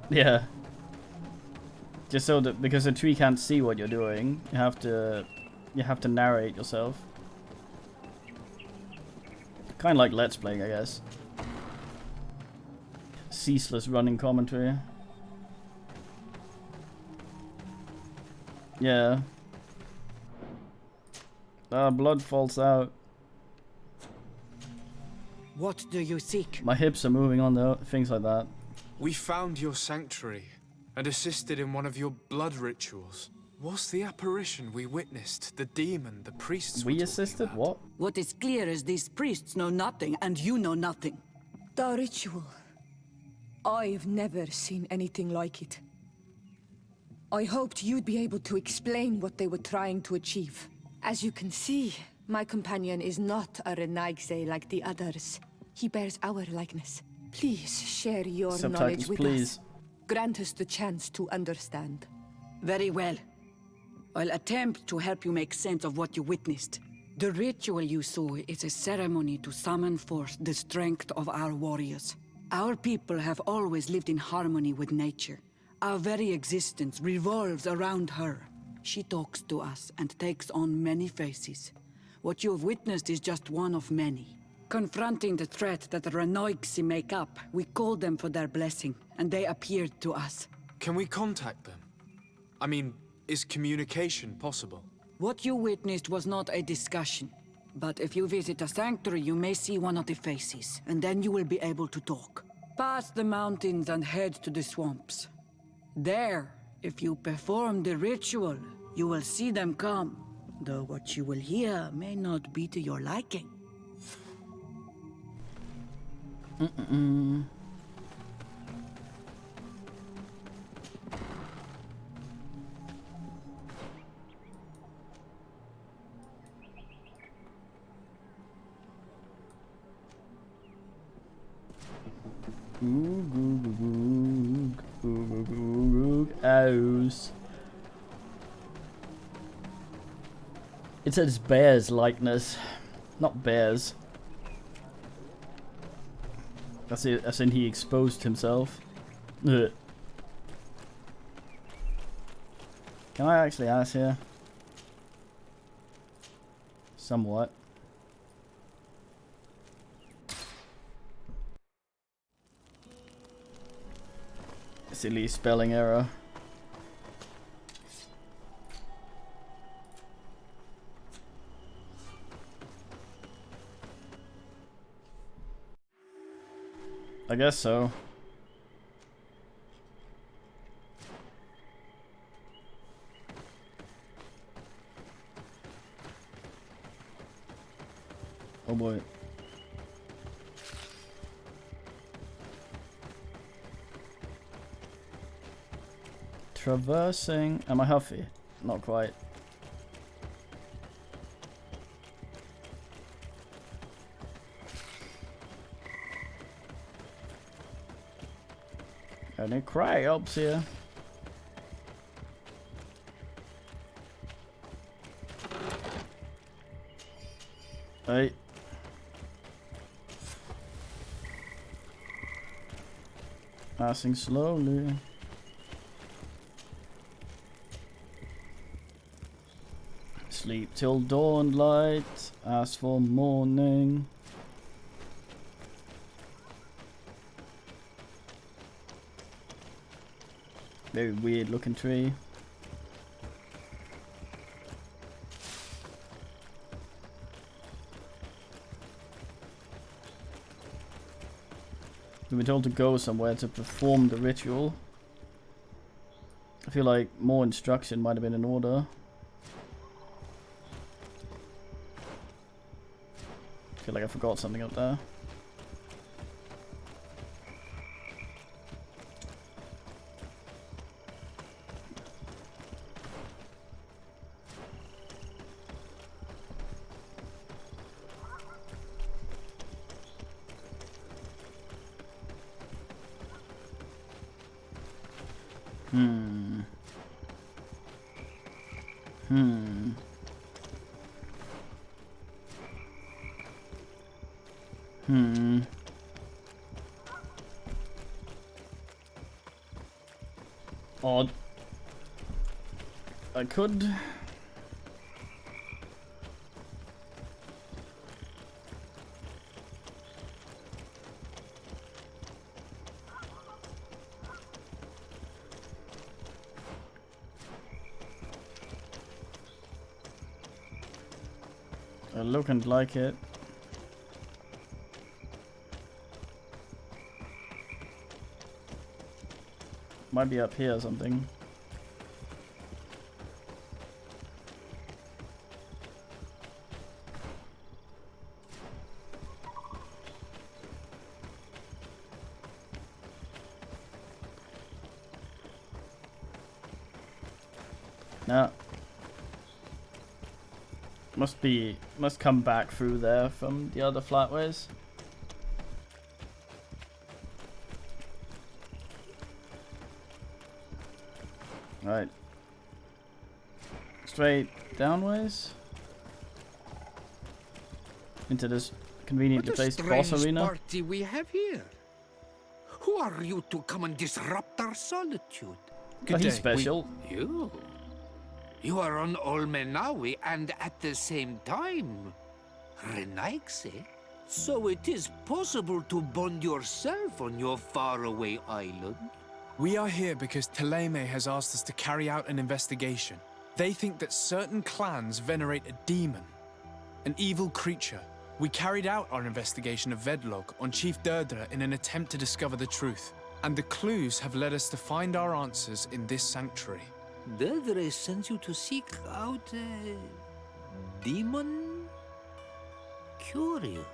A: Yeah. Just so that because the tree can't see what you're doing, you have to narrate yourself. Kind of like Let's Playing, I guess. Ceaseless running commentary. Yeah. Blood falls out.
R: What do you seek?
A: My hips are moving on the things like that.
F: We found your sanctuary and assisted in one of your blood rituals. Was the apparition we witnessed the demon the priests
A: We assisted? What?
R: What is clear is these priests know nothing, and you know nothing.
Q: The ritual. I've never seen anything like it. I hoped you'd be able to explain what they were trying to achieve. As you can see, My companion is not a Renaigse like the others. He bears our likeness. Please share your
A: Subtitles,
Q: knowledge with
A: please.
Q: us. Grant us the chance to understand.
S: Very well. I'll attempt to help you make sense of what you witnessed. The ritual you saw is a ceremony to summon forth the strength of our warriors. Our people have always lived in harmony with nature. Our very existence revolves around her. She talks to us and takes on many faces. What you have witnessed is just one of many. Confronting the threat that the Renoigsi make up, we called them for their blessing, and they appeared to us.
F: Can we contact them? I mean, is communication possible?
S: What you witnessed was not a discussion. But if you visit a sanctuary, you may see one of the faces, and then you will be able to talk. Pass the mountains and head to the swamps. There, if you perform the ritual, you will see them come. Though what you will hear may not be to your liking.
A: Ows. It says bear's likeness, not bears. That's it. As in he exposed himself. Ugh. Can I actually ask here? Somewhat. Silly spelling error. I guess so. Oh boy. Traversing. Am I huffy? Not quite. Any crabs here? Hey. Passing slowly. Sleep till dawn light. Ask for morning. Very weird looking tree. We've been told to go somewhere to perform the ritual. I feel like more instruction might have been in order. I feel like I forgot something up there. Odd. I could. Looking like it. Might be up here or something. No. Must come back through there from the other flatways. Right. Straight downways. Into this conveniently placed boss arena.
H: Party we have here. Who are you to come and disrupt our solitude?
A: Oh, he's special.
H: You are on Olmenawi and at the same time Renaigse. So it is possible to bond yourself on your faraway island?
F: We are here because Thélème has asked us to carry out an investigation. They think that certain clans venerate a demon, an evil creature. We carried out our investigation of Vedlog on Chief Deirdre in an attempt to discover the truth. And the clues have led us to find our answers in this sanctuary.
H: Deirdre sends you to seek out a demon? Curious.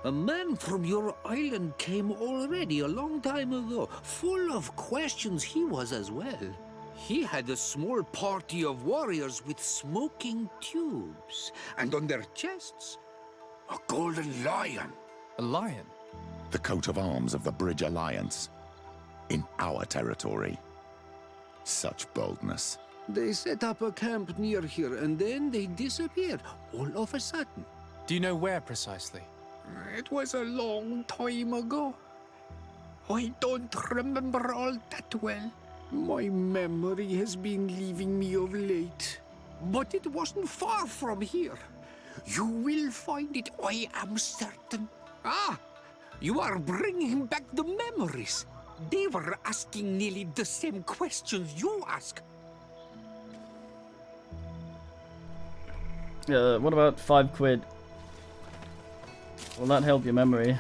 H: A man from your island came already a long time ago. Full of questions he was as well. He had a small party of warriors with smoking tubes. And on their chests, a golden lion.
F: A lion?
G: The coat of arms of the Bridge Alliance. In our territory. Such boldness.
H: They set up a camp near here and then they disappeared all of a sudden.
F: Do you know where precisely?
H: It was a long time ago. I don't remember all that well. My memory has been leaving me of late. But it wasn't far from here. You will find it, I am certain. Ah, you are bringing back the memories. They were asking nearly the same questions you ask.
A: What about 5 quid? Will that help your memory?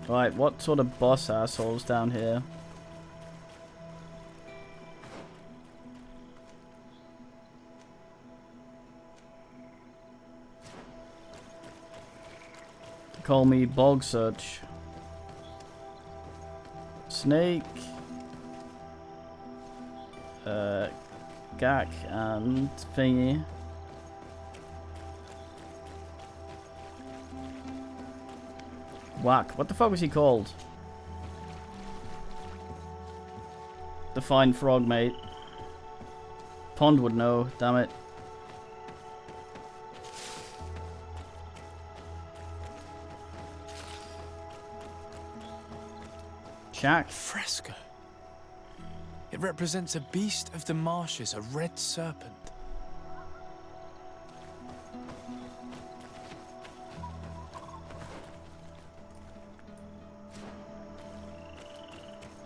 A: Right, what sort of boss assholes down here? Call me Bog Search. Snake. Gak and Thingy. Whack. What the fuck was he called? The fine frog, mate. Pond would know, damn it. Shack.
F: Fresco. It represents a beast of the marshes, a red serpent.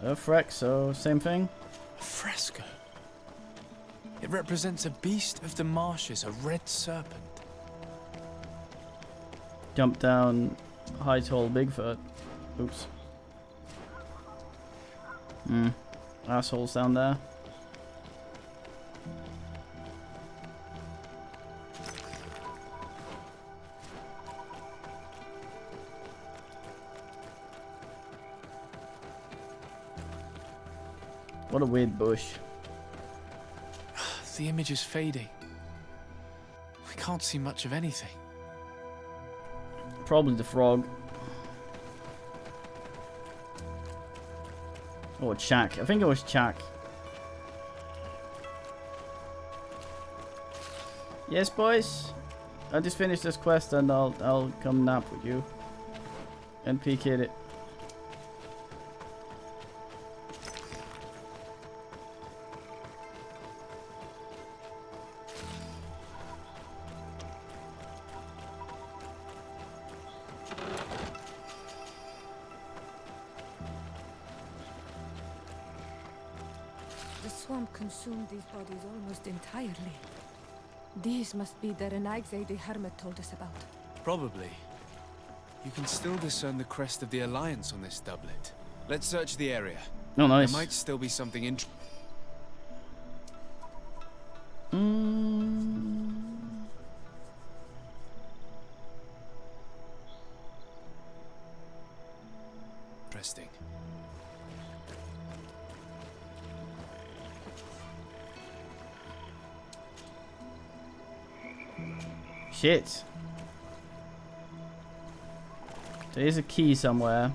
A: Freck, so same thing?
F: Fresco. It represents a beast of the marshes, a red serpent.
A: Jump down high tall Bigfoot. Oops. Assholes down there. What a weird bush.
F: The image is fading. We can't see much of anything.
A: Probably the frog. Oh, it's Shaq. I think it was Shaq. Yes, boys. I'll just finish this quest and I'll come nap with you. And peek at it.
Q: The swamp consumed these bodies almost entirely. These must be the Renaigse the Hermit told us about.
F: Probably. You can still discern the crest of the Alliance on this doublet. Let's search the area.
A: Oh, nice.
F: There might still be something interesting.
A: Shit. There is a key somewhere.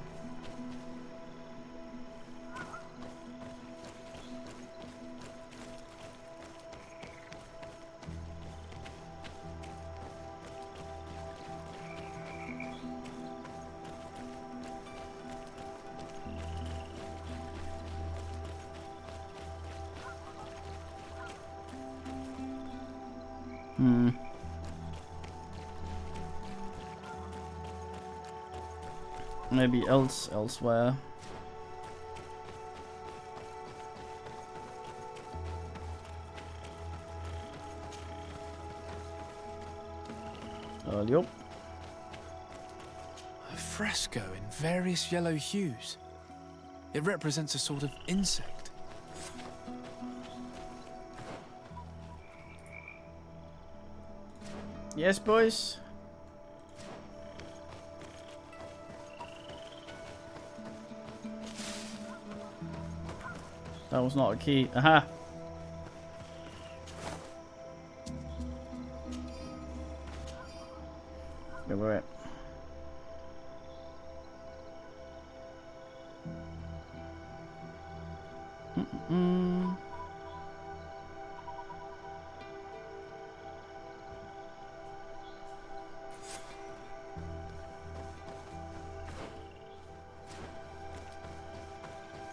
A: Maybe elsewhere. Yup.
F: A fresco in various yellow hues. It represents a sort of insect.
A: Yes, boys. That was not a key. Aha! Wait.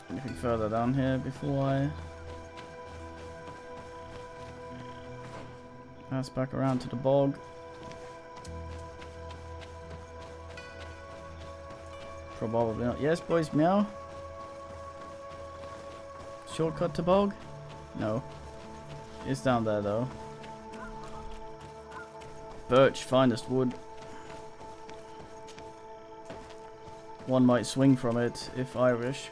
A: Anything further down here before I pass back around to the bog? Probably not. Yes, boys, meow. Shortcut to bog? No. It's down there though. Birch, finest wood. One might swing from it if Irish.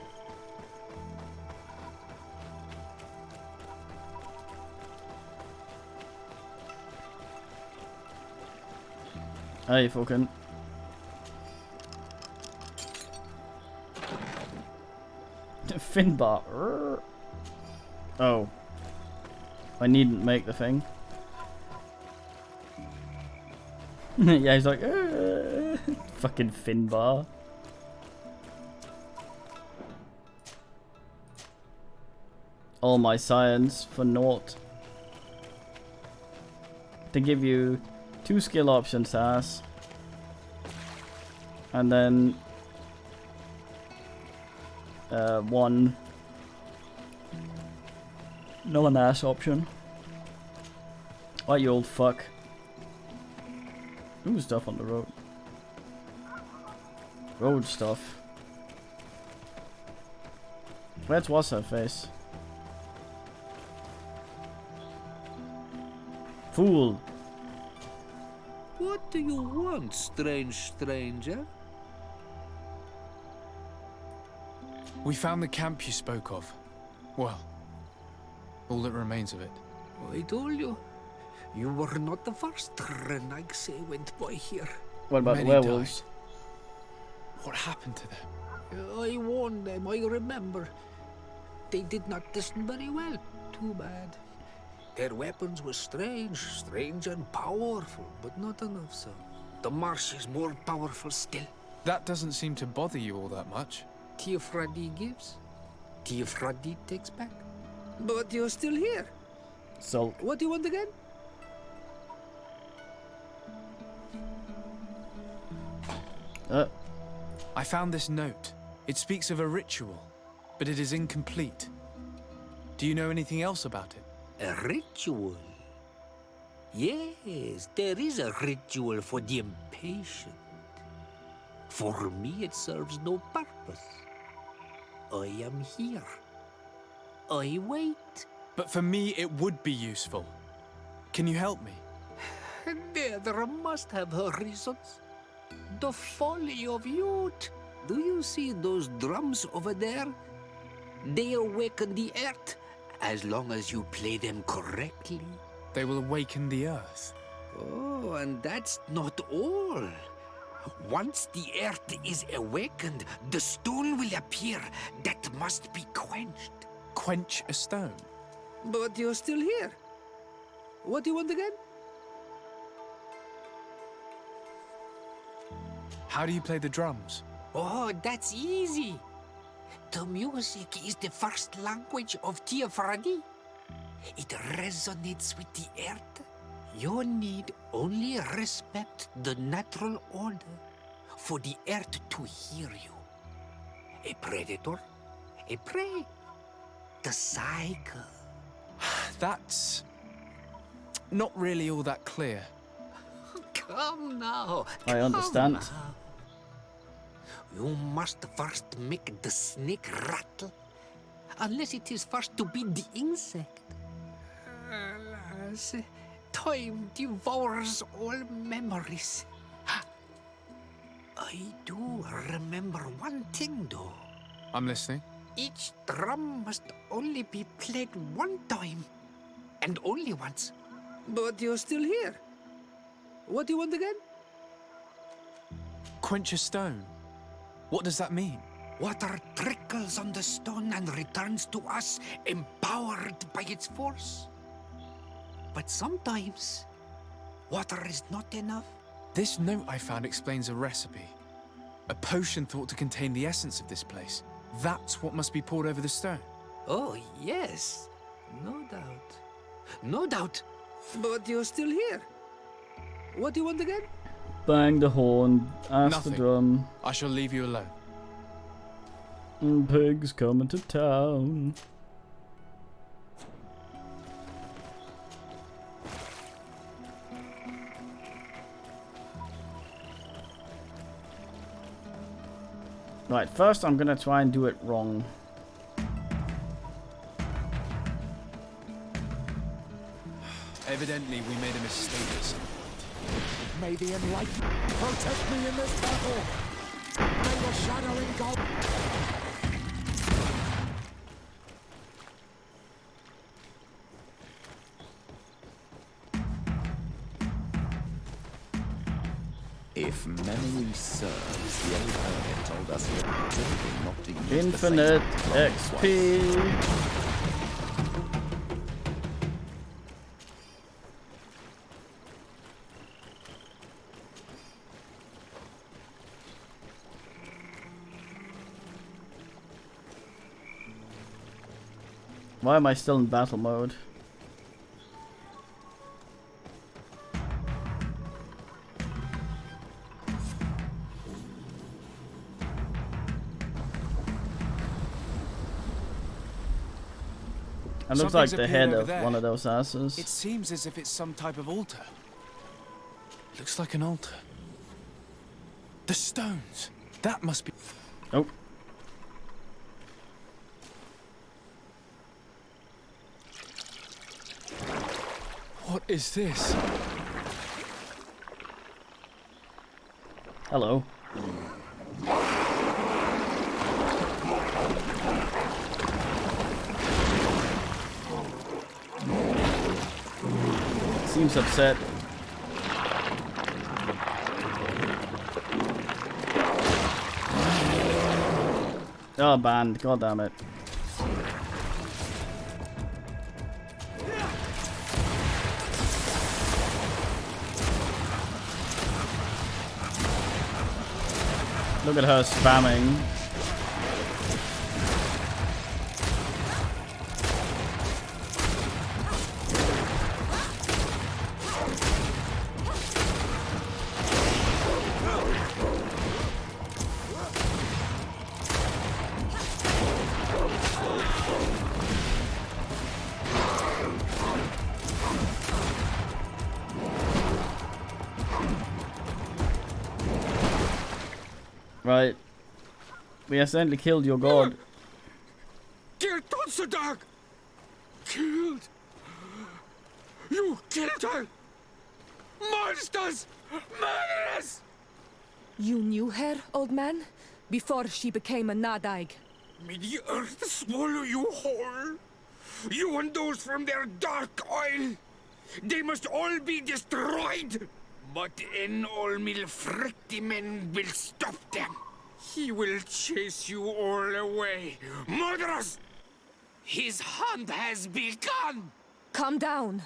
A: Hey, fucking. Finbar. Oh. I needn't make the thing. Yeah, he's like, fucking Finbar. All my science for naught. They give you 2 skill options to ask. And then one non-ass option. What, you old fuck? Ooh, stuff on the road. Road stuff. Where's what's her face? Fool.
H: What do you want, strange stranger?
F: We found the camp you spoke of. Well, all that remains of it.
H: I told you. You were not the first Renaigse went by here.
A: What about the werewolves?
F: What happened to them?
H: I warned them, I remember. They did not listen very well. Too bad. Their weapons were strange and powerful, but not enough so. The marsh is more powerful still.
F: That doesn't seem to bother you all that much.
H: Tiafradi gives, Tiafradi takes back. But you're still here.
A: So
H: what do you want again?
F: I found this note. It speaks of a ritual, but it is incomplete. Do you know anything else about it?
H: A ritual? Yes, there is a ritual for the impatient. For me, it serves no purpose. I am here. I wait.
F: But for me, it would be useful. Can you help me?
H: There must have her reasons. The folly of youth. Do you see those drums over there? They awaken the earth, as long as you play them correctly.
F: They will awaken the earth.
H: Oh, and that's not all. Once the earth is awakened, the stone will appear that must be quenched.
F: Quench a stone?
H: But you're still here. What do you want again?
F: How do you play the drums?
H: Oh, that's easy. The music is the first language of Tiafrani. It resonates with the earth. You need only respect the natural order for the earth to hear you. A predator, a prey. The cycle.
F: That's not really all that clear.
H: Come now.
A: I understand.
H: Now. You must first make the snake rattle, unless it is first to beat the insect. Alas, time devours all memories. I do remember one thing, though.
F: I'm listening.
H: Each drum must only be played one time, and only once. But you're still here. What do you want again?
F: Quench a stone. What does that mean?
H: Water trickles on the stone and returns to us, empowered by its force. But sometimes, water is not enough.
F: This note I found explains a recipe. A potion thought to contain the essence of this place. That's what must be poured over the stone.
H: Oh, yes. No doubt. No doubt. But you're still here. What do you want again?
A: Bang the horn, ask
F: Nothing.
A: the drum.
F: I shall leave you alone.
A: Pigs coming to town. Right, first I'm gonna try and do it wrong.
F: Evidently, we made a mistake at some point.
L: May the Enlightenment protect me in this battle. May the shadow engulf.
G: If memory serves, the old hermit told us he had typically not to use
A: Infinite
G: the same
A: XP. Why am I still in battle mode? It looks like
F: Something's
A: the
F: appeared
A: head
F: over
A: of
F: there.
A: one of those asses.
F: It seems as if it's some type of altar. Looks like an altar. The stones. That must be...
A: Oh.
F: What is this?
A: Hello. Seems upset. Oh, banned. God damn it. Look at her spamming. Right. We accidentally killed your god.
L: Dear Donsadag! Killed! You killed her! Monsters! Murderers!
Q: You knew her, old man? Before she became a Nadag?
L: May the earth swallow you whole! You and those from their dark oil! They must all be destroyed! But Enolmil Frictimen will stop them! He will chase you all away! Murderers! His hunt has begun!
Q: Calm down.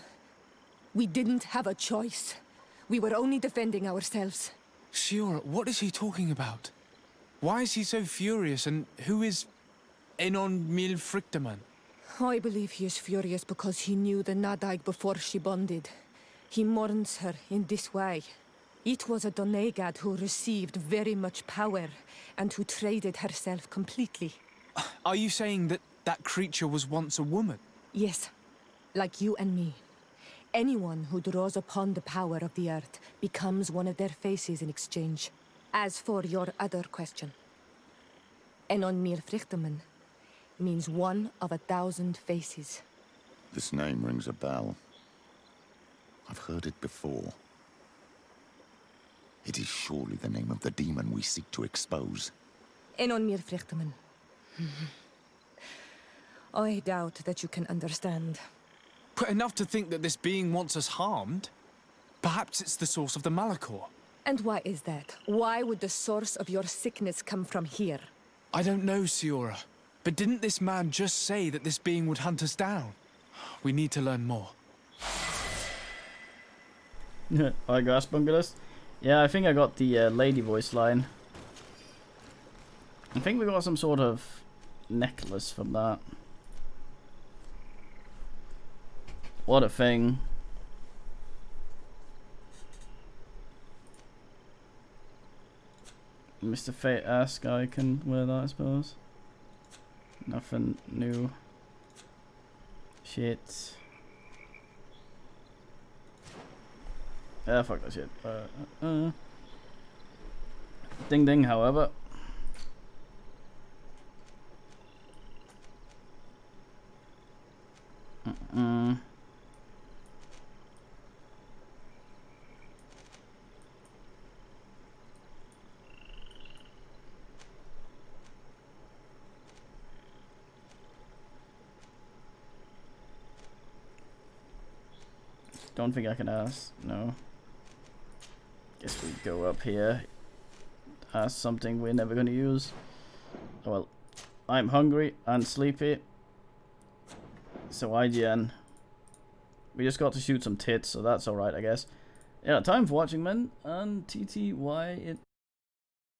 Q: We didn't have a choice. We were only defending ourselves.
F: Shiora, what is he talking about? Why is he so furious, and who is Enon Mil Frichtemann?
Q: I believe he is furious because he knew the Nadaig before she bonded. He mourns her in this way. It was a Donegad who received very much power and who traded herself completely.
F: Are you saying that that creature was once a woman?
Q: Yes, like you and me. Anyone who draws upon the power of the earth becomes one of their faces in exchange. As for your other question, Enon Mir Frichtemann means one of 1,000 faces.
G: This name rings a bell. I've heard it before. It is surely the name of the demon we seek to expose.
Q: Enon Mir Frichtemann. I doubt that you can understand.
F: But enough to think that this being wants us harmed? Perhaps it's the source of the Malachor.
Q: And why is that? Why would the source of your sickness come from here?
F: I don't know, Siora. But didn't this man just say that this being would hunt us down? We need to learn more.
A: I grasp Bungalus. Yeah, I think I got the lady voice line. I think we got some sort of necklace from that. What a thing. Mr. Fate-esque, I can wear that, I suppose. Nothing new. Shit. Yeah, fuck that shit. Ding ding, however. Don't think I can ask. No. Guess we go up here. Ask something we're never gonna use. Well, I'm hungry and sleepy. So IGN. We just got to shoot some tits, so that's alright, I guess. Yeah, time for watching, men. And TTY it